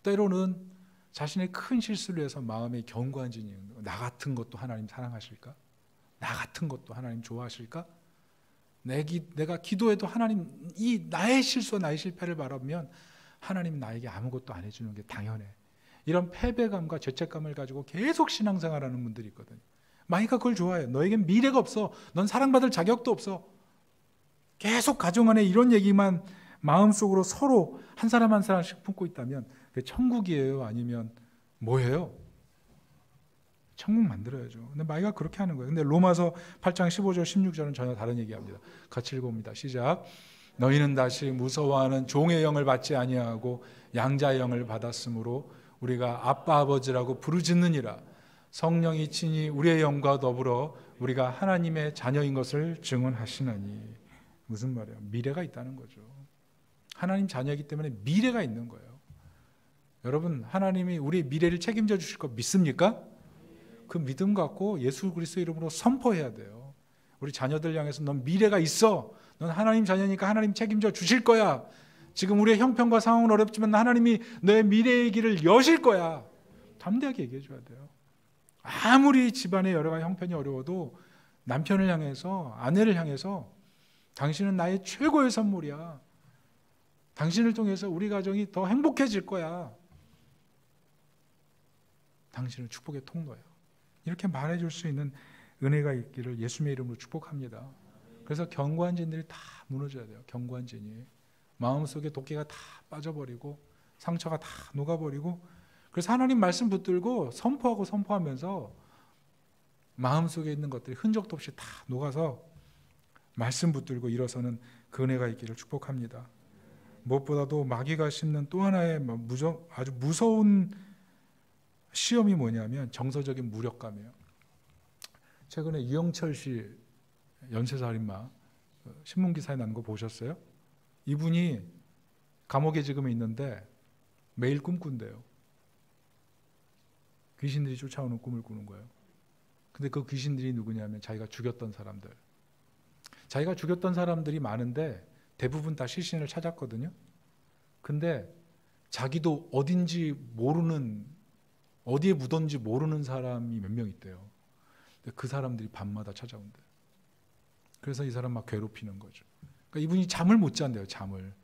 때로는 자신의 큰 실수를 해서 마음에 견고한 진이 있는 거예요. 나 같은 것도 하나님 사랑하실까? 나 같은 것도 하나님 좋아하실까? 내가 기도해도 하나님 이 나의 실수와 나의 실패를 바라보면 하나님 나에게 아무것도 안 해주는 게 당연해. 이런 패배감과 죄책감을 가지고 계속 신앙생활하는 분들이 있거든요. 마이가 그걸 좋아해요. 너에겐 미래가 없어. 넌 사랑받을 자격도 없어. 계속 가정 안에 이런 얘기만 마음속으로 서로 한 사람 한 사람씩 품고 있다면 그게 천국이에요? 아니면 뭐예요? 천국 만들어야죠. 근데 마이가 그렇게 하는 거예요. 근데 로마서 8장 15절 16절은 전혀 다른 얘기합니다. 같이 읽어봅니다. 시작. 너희는 다시 무서워하는 종의 영을 받지 아니하고 양자의 영을 받았으므로 우리가 아빠 아버지라고 부르짖느니라. 성령이 친히 우리의 영과 더불어 우리가 하나님의 자녀인 것을 증언하시나니. 무슨 말이에요? 미래가 있다는 거죠. 하나님 자녀이기 때문에 미래가 있는 거예요. 여러분 하나님이 우리의 미래를 책임져 주실 거 믿습니까? 그 믿음 갖고 예수 그리스도 이름으로 선포해야 돼요. 우리 자녀들 향해서 넌 미래가 있어. 넌 하나님 자녀니까 하나님 책임져 주실 거야. 지금 우리의 형편과 상황은 어렵지만 하나님이 너의 미래의 길을 여실 거야. 담대하게 얘기해 줘야 돼요. 아무리 집안의 여러 가지 형편이 어려워도 남편을 향해서 아내를 향해서 당신은 나의 최고의 선물이야. 당신을 통해서 우리 가정이 더 행복해질 거야. 당신은 축복의 통로야. 이렇게 말해줄 수 있는 은혜가 있기를 예수님의 이름으로 축복합니다. 그래서 견고한 진들이 다 무너져야 돼요. 견고한 진이. 마음속에 도끼가 다 빠져버리고 상처가 다 녹아버리고 그래서 하나님 말씀 붙들고 선포하면서 마음속에 있는 것들이 흔적도 없이 다 녹아서 말씀 붙들고 일어서는 그 은혜가 있기를 축복합니다. 무엇보다도 마귀가 심는 또 하나의 아주 무서운 시험이 뭐냐면 정서적인 무력감이에요. 최근에 유영철 씨 연쇄살인마 신문기사에 난 거 보셨어요? 이분이 감옥에 지금 있는데 매일 꿈꾼대요. 귀신들이 쫓아오는 꿈을 꾸는 거예요. 근데 그 귀신들이 누구냐면 자기가 죽였던 사람들. 자기가 죽였던 사람들이 많은데 대부분 다 시신을 찾았거든요. 근데 자기도 어딘지 모르는 어디에 묻었는지 모르는 사람이 몇 명 있대요. 근데 그 사람들이 밤마다 찾아온대. 그래서 이 사람 막 괴롭히는 거죠. 그러니까 이분이 잠을 못 잔대요. 잠을.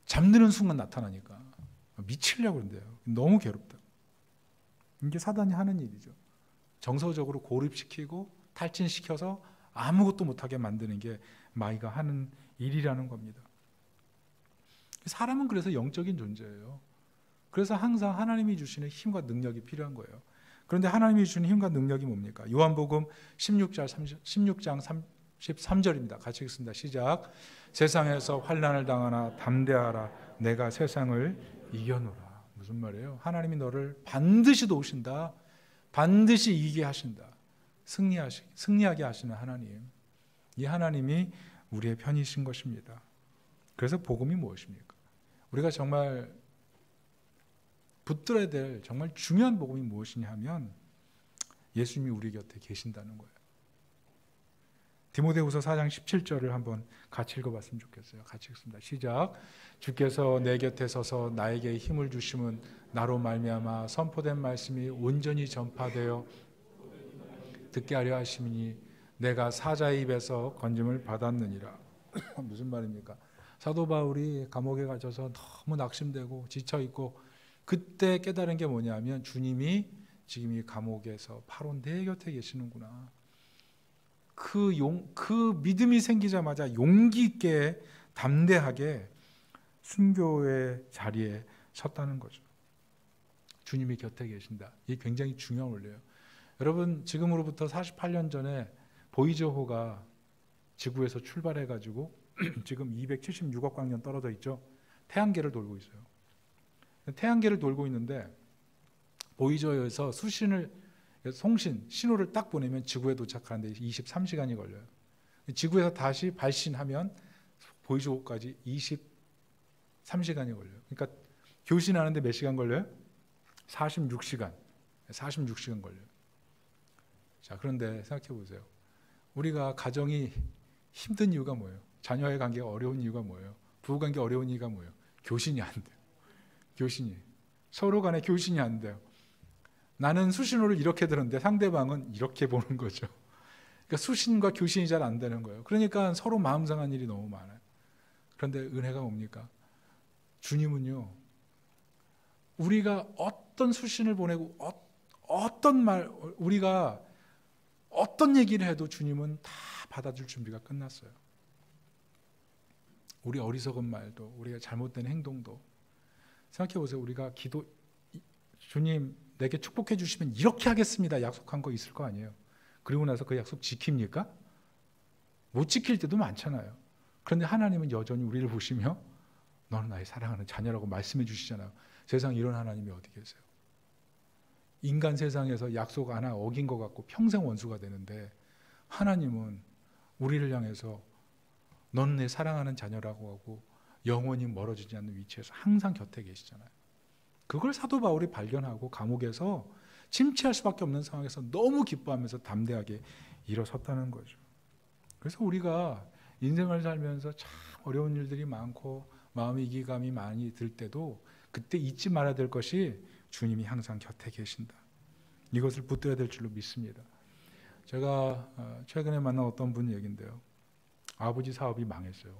잠드는 순간 나타나니까 미치려고 그런대요. 너무 괴롭다. 이게 사단이 하는 일이죠. 정서적으로 고립시키고 탈진시켜서 아무것도 못하게 만드는 게 마귀가 하는 일이라는 겁니다. 사람은 그래서 영적인 존재예요. 그래서 항상 하나님이 주시는 힘과 능력이 필요한 거예요. 그런데 하나님이 주시는 힘과 능력이 뭡니까? 요한복음 16장 33절입니다. 같이 읽습니다. 시작. 세상에서 환난을 당하나 담대하라. 내가 세상을 이겨노라. 무슨 말이에요? 하나님이 너를 반드시 도우신다. 반드시 이기게 하신다. 승리하게 하시는 하나님. 이 하나님이 우리의 편이신 것입니다. 그래서 복음이 무엇입니까? 우리가 정말 붙들어야 될 정말 중요한 복음이 무엇이냐 하면 예수님이 우리 곁에 계신다는 거예요. 디모데후서 4장 17절을 한번 같이 읽어봤으면 좋겠어요. 같이 읽습니다. 시작. 주께서 내 곁에 서서 나에게 힘을 주심은 나로 말미암아 선포된 말씀이 온전히 전파되어 듣게 하려 하심이니 내가 사자의 입에서 건짐을 받았느니라. 무슨 말입니까? 사도 바울이 감옥에 갇혀서 너무 낙심되고 지쳐있고 그때 깨달은 게 뭐냐면 주님이 지금 이 감옥에서 바로 내 곁에 계시는구나. 그 믿음이 생기자마자 용기 있게 담대하게 순교의 자리에 섰다는 거죠. 주님이 곁에 계신다. 이게 굉장히 중요한 원리예요. 여러분 지금으로부터 48년 전에 보이저호가 지구에서 출발해가지고 지금 276억 광년 떨어져 있죠. 태양계를 돌고 있어요. 태양계를 돌고 있는데 보이저호에서 신호를 딱 보내면 지구에 도착하는데 23시간이 걸려요. 지구에서 다시 발신하면 보이저호까지 23시간이 걸려요. 그러니까 교신하는데 몇 시간 걸려요? 46시간 걸려요. 자, 그런데 생각해 보세요. 우리가 가정이 힘든 이유가 뭐예요? 자녀의 관계가 어려운 이유가 뭐예요? 부부관계 어려운 이유가 뭐예요? 교신이 안 돼요. 교신이. 서로 간에 교신이 안 돼요. 나는 수신호를 이렇게 들었는데 상대방은 이렇게 보는 거죠. 그러니까 수신과 교신이 잘 안 되는 거예요. 그러니까 서로 마음 상한 일이 너무 많아요. 그런데 은혜가 뭡니까? 주님은요, 우리가 어떤 수신을 보내고 어떤 말, 우리가 어떤 얘기를 해도 주님은 다 받아줄 준비가 끝났어요. 우리 어리석은 말도, 우리가 잘못된 행동도. 생각해 보세요. 우리가 주님 내게 축복해 주시면 이렇게 하겠습니다, 약속한 거 있을 거 아니에요. 그리고 나서 그 약속 지킵니까? 못 지킬 때도 많잖아요. 그런데 하나님은 여전히 우리를 보시며 너는 나의 사랑하는 자녀라고 말씀해 주시잖아요. 세상에 이런 하나님이 어디 계세요? 인간 세상에서 약속 하나 어긴 것 같고 평생 원수가 되는데, 하나님은 우리를 향해서 너는 내 사랑하는 자녀라고 하고 영원히 멀어지지 않는 위치에서 항상 곁에 계시잖아요. 그걸 사도 바울이 발견하고 감옥에서 침체할 수밖에 없는 상황에서 너무 기뻐하면서 담대하게 일어섰다는 거죠. 그래서 우리가 인생을 살면서 참 어려운 일들이 많고 마음의 이기감이 많이 들 때도 그때 잊지 말아야 될 것이 주님이 항상 곁에 계신다. 이것을 붙들어야 될 줄로 믿습니다. 제가 최근에 만난 어떤 분 얘기인데요. 아버지 사업이 망했어요.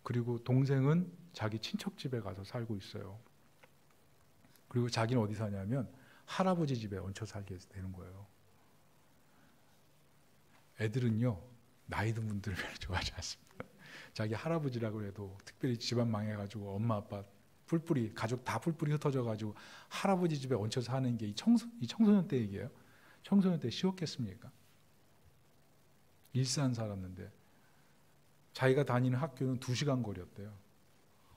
그리고 동생은 자기 친척 집에 가서 살고 있어요. 그리고 자기는 어디 사냐면 할아버지 집에 얹혀 살게 되는 거예요. 애들은요, 나이 든 분들을 별로 좋아하지 않습니다. 자기 할아버지라고 해도 특별히 집안 망해가지고 엄마 아빠 뿔뿔이, 가족 다 뿔뿔이 흩어져가지고 할아버지 집에 얹혀서 사는 게 이 청소년 때 얘기예요. 청소년 때 쉬웠겠습니까? 일산 살았는데 자기가 다니는 학교는 2시간 거리였대요.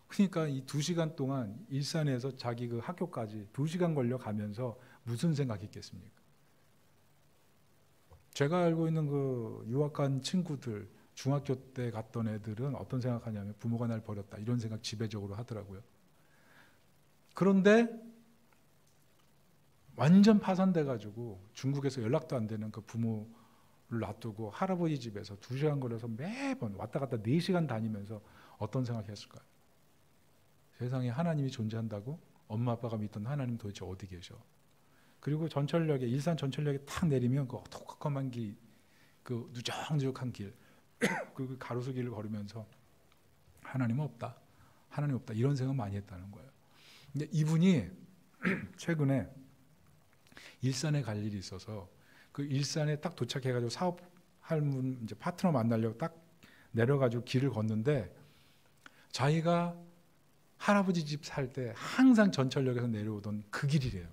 그러니까 이 2시간 동안 일산에서 자기 그 학교까지 2시간 걸려 가면서 무슨 생각했겠습니까? 제가 알고 있는 그 유학 간 친구들, 중학교 때 갔던 애들은 어떤 생각하냐면 부모가 날 버렸다, 이런 생각 지배적으로 하더라고요. 그런데 완전 파산돼가지고 중국에서 연락도 안 되는 그 부모를 놔두고 할아버지 집에서 2시간 걸려서 매번 왔다 갔다 4시간 다니면서 어떤 생각했을까요? 세상에 하나님이 존재한다고? 엄마 아빠가 믿던 하나님 도대체 어디 계셔? 그리고 전철역에, 일산 전철역에 탁 내리면 그 어둑컴한 길, 그 누적누적한 길, 그 가로수길을 걸으면서 하나님은 없다, 하나님 없다, 이런 생각 많이 했다는 거예요. 근데 이분이 최근에 일산에 갈 일이 있어서 그 일산에 딱 도착해가지고 사업할 분, 이제 파트너 만나려고 딱 내려가지고 길을 걷는데, 자기가 할아버지 집 살 때 항상 전철역에서 내려오던 그 길이래요.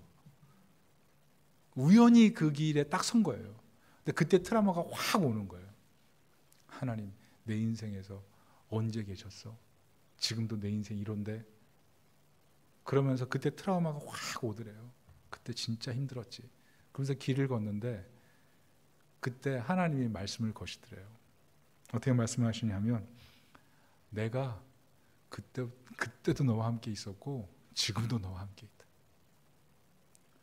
우연히 그 길에 딱 선 거예요. 근데 그때 트라우마가 확 오는 거예요. 하나님, 내 인생에서 언제 계셨어? 지금도 내 인생 이런데? 그러면서 그때 트라우마가 확 오더래요. 그때 진짜 힘들었지. 그러면서 길을 걷는데 그때 하나님이 말씀을 거시더래요. 어떻게 말씀하시냐면, 내가 그때도 너와 함께 있었고 지금도 너와 함께 있다.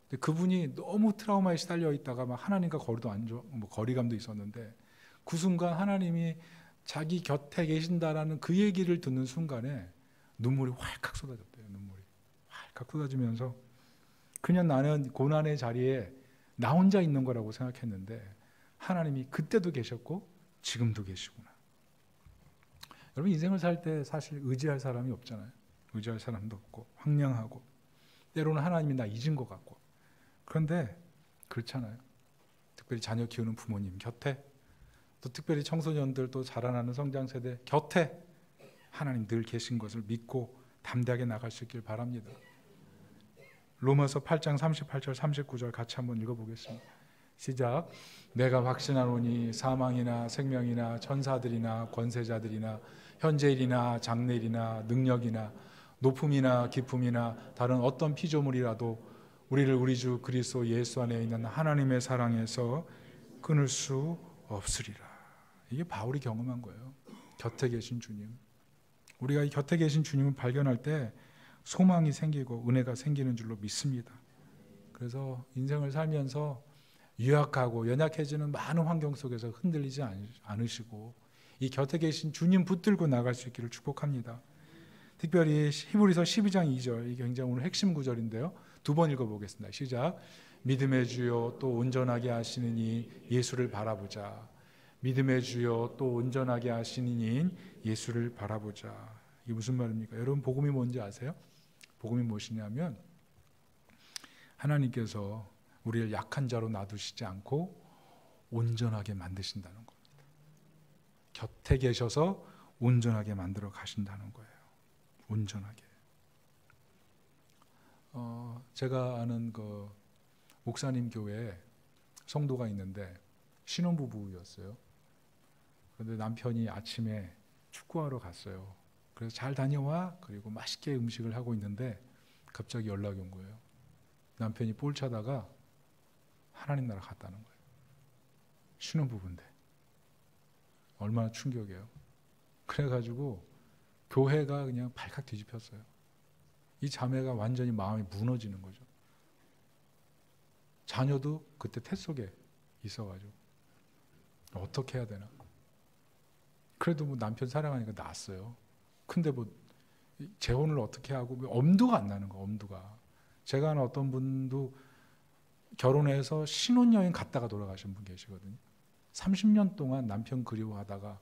근데 그분이 너무 트라우마에 시달려 있다가 막 하나님과 거리감도 있었는데, 그 순간 하나님이 자기 곁에 계신다라는 그 얘기를 듣는 순간에 눈물이 활칵 쏟아졌대요. 눈물이 활칵 쏟아지면서, 그냥 나는 고난의 자리에 나 혼자 있는 거라고 생각했는데 하나님이 그때도 계셨고 지금도 계시구나. 여러분, 인생을 살 때 사실 의지할 사람이 없잖아요. 의지할 사람도 없고 황량하고 때로는 하나님이 나 잊은 것 같고. 그런데 그렇잖아요. 특별히 자녀 키우는 부모님 곁에, 또 특별히 청소년들, 또 자라나는 성장세대 곁에 하나님 늘 계신 것을 믿고 담대하게 나갈 수 있길 바랍니다. 로마서 8장 38절 39절 같이 한번 읽어보겠습니다. 시작. 내가 확신하노니 사망이나 생명이나 천사들이나 권세자들이나 현재일이나 장래일이나 능력이나 높음이나 깊음이나 다른 어떤 피조물이라도 우리를 우리 주 그리스도 예수 안에 있는 하나님의 사랑에서 끊을 수 없으리라. 이게 바울이 경험한 거예요. 곁에 계신 주님. 우리가 이 곁에 계신 주님을 발견할 때 소망이 생기고 은혜가 생기는 줄로 믿습니다. 그래서 인생을 살면서 유약하고 연약해지는 많은 환경 속에서 흔들리지 않으시고 이 곁에 계신 주님 붙들고 나갈 수 있기를 축복합니다. 특별히 히브리서 12장 2절, 이게 굉장히 오늘 핵심 구절인데요. 두 번 읽어보겠습니다. 시작. 믿음의 주요 또 온전하게 하시는 이 예수를 바라보자. 믿음의 주요 또 온전하게 하시는 이 예수를 바라보자. 이게 무슨 말입니까? 여러분 복음이 뭔지 아세요? 복음이 무엇이냐면 하나님께서 우리를 약한 자로 놔두시지 않고 온전하게 만드신다는 겁니다. 곁에 계셔서 온전하게 만들어 가신다는 거예요. 온전하게. 제가 아는 그 목사님 교회에 성도가 있는데 신혼부부였어요. 그런데 남편이 아침에 축구하러 갔어요. 그래서 잘 다녀와. 그리고 맛있게 음식을 하고 있는데 갑자기 연락이 온 거예요. 남편이 볼 차다가 하나님 나라 갔다는 거예요. 신혼부부인데. 얼마나 충격이에요. 그래가지고 교회가 그냥 발칵 뒤집혔어요. 이 자매가 완전히 마음이 무너지는 거죠. 자녀도 그때 태 속에 있어가지고 어떻게 해야 되나. 그래도 뭐 남편 사랑하니까 낳았어요. 근데 뭐 재혼을 어떻게 하고 엄두가 안 나는 거예요. 엄두가. 제가 아는 어떤 분도 결혼해서 신혼여행 갔다가 돌아가신 분 계시거든요. 30년 동안 남편 그리워하다가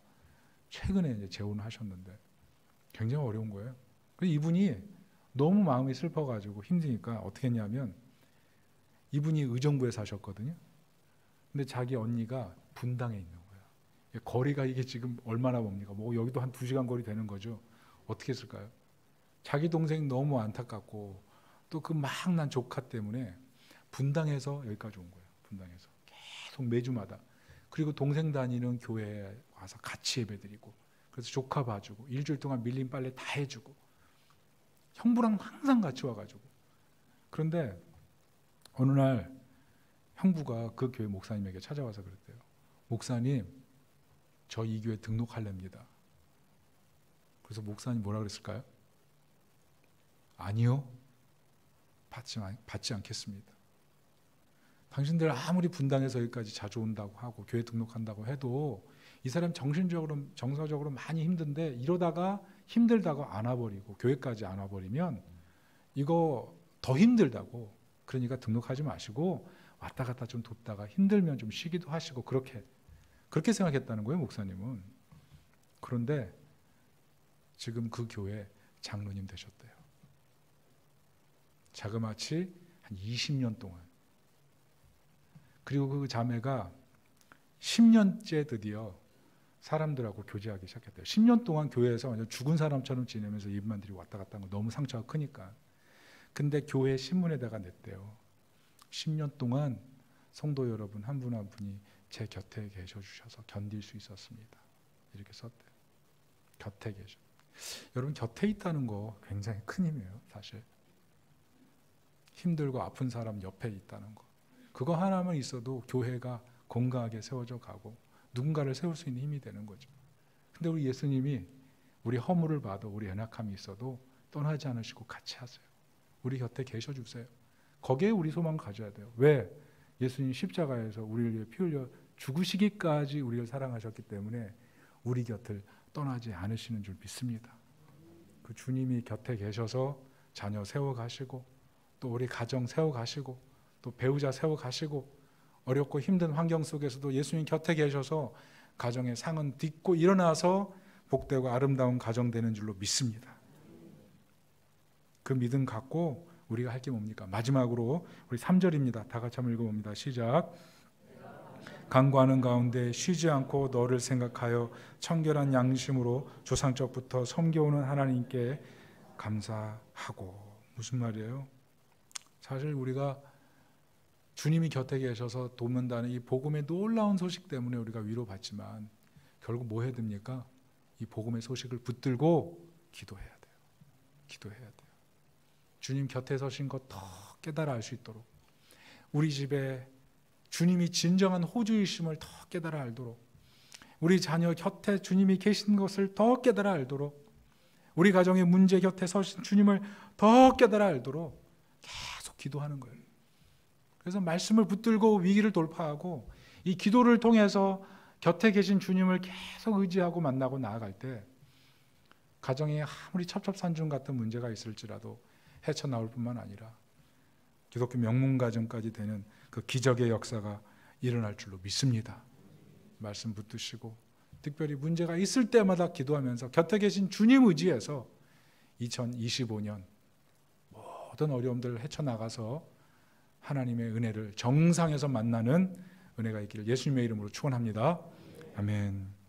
최근에 이제 재혼을 하셨는데 굉장히 어려운 거예요. 그래서 이분이 너무 마음이 슬퍼가지고 힘드니까 어떻게 했냐면 이분이 의정부에 사셨거든요. 근데 자기 언니가 분당에 있는 거예요. 거리가 이게 지금 얼마나 멉니까? 뭐 여기도 한 2시간 거리 되는 거죠. 어떻게 했을까요? 자기 동생이 너무 안타깝고 또 그 막 난 조카 때문에 분당에서 여기까지 온 거예요. 분당에서 계속 매주마다. 그리고 동생 다니는 교회에 와서 같이 예배드리고 그래서 조카 봐주고 일주일 동안 밀린 빨래 다 해주고 형부랑 항상 같이 와가지고. 그런데 어느 날 형부가 그 교회 목사님에게 찾아와서 그랬대요. 목사님, 저 이 교회 등록할랍니다. 그래서 목사님 뭐라 그랬을까요? 아니요, 받지 않겠습니다. 당신들 아무리 분당에서 여기까지 자주 온다고 하고 교회 등록한다고 해도 이 사람 정신적으로 정서적으로 많이 힘든데 이러다가 힘들다고 안 와버리고 교회까지 안 와버리면 이거 더 힘들다고. 그러니까 등록하지 마시고 왔다 갔다 좀 돕다가 힘들면 좀 쉬기도 하시고 그렇게 생각했다는 거예요, 목사님은. 그런데 지금 그 교회 장로님 되셨대요. 자그마치 한 20년 동안. 그리고 그 자매가 10년째 드디어 사람들하고 교제하기 시작했대요. 10년 동안 교회에서 완전 죽은 사람처럼 지내면서 입만 들이고 왔다 갔다 한 거 너무 상처가 크니까. 근데 교회 신문에다가 냈대요. 10년 동안 성도 여러분 한 분 한 분이 제 곁에 계셔 주셔서 견딜 수 있었습니다. 이렇게 썼대요. 곁에 계셔. 여러분 곁에 있다는 거 굉장히 큰 힘이에요. 사실. 힘들고 아픈 사람 옆에 있다는 거. 그거 하나만 있어도 교회가 건강하게 세워져 가고 누군가를 세울 수 있는 힘이 되는 거죠. 근데 우리 예수님이 우리 허물을 봐도 우리 연약함이 있어도 떠나지 않으시고 같이 하세요. 우리 곁에 계셔 주세요. 거기에 우리 소망을 가져야 돼요. 왜? 예수님 십자가에서 우리를 위해 피 흘려 죽으시기까지 우리를 사랑하셨기 때문에 우리 곁을 떠나지 않으시는 줄 믿습니다. 그 주님이 곁에 계셔서 자녀 세워가시고 또 우리 가정 세워가시고 또 배우자 세워가시고 어렵고 힘든 환경 속에서도 예수님 곁에 계셔서 가정의 상은 딛고 일어나서 복되고 아름다운 가정 되는 줄로 믿습니다. 그 믿음 갖고 우리가 할 게 뭡니까? 마지막으로 우리 3절입니다. 다 같이 한번 읽어봅니다. 시작. 간구하는 가운데 쉬지 않고 너를 생각하여 청결한 양심으로 조상적부터 섬겨오는 하나님께 감사하고. 무슨 말이에요? 사실 우리가 주님이 곁에 계셔서 돕는다는 이 복음의 놀라운 소식 때문에 우리가 위로받지만 결국 뭐 해야 됩니까? 이 복음의 소식을 붙들고 기도해야 돼요. 기도해야 돼요. 주님 곁에 서신 것 더 깨달아 알 수 있도록, 우리 집에 주님이 진정한 호주이심을 더 깨달아 알도록, 우리 자녀 곁에 주님이 계신 것을 더 깨달아 알도록, 우리 가정의 문제 곁에 서신 주님을 더 깨달아 알도록 계속 기도하는 거예요. 그래서 말씀을 붙들고 위기를 돌파하고 이 기도를 통해서 곁에 계신 주님을 계속 의지하고 만나고 나아갈 때 가정에 아무리 첩첩산중 같은 문제가 있을지라도 헤쳐나올 뿐만 아니라 기독교 명문가정까지 되는 그 기적의 역사가 일어날 줄로 믿습니다. 말씀 붙드시고 특별히 문제가 있을 때마다 기도하면서 곁에 계신 주님 의지해서 2025년 모든 어려움들을 헤쳐나가서 하나님의 은혜를 정상에서 만나는 은혜가 있기를 예수님의 이름으로 축원합니다. 아멘.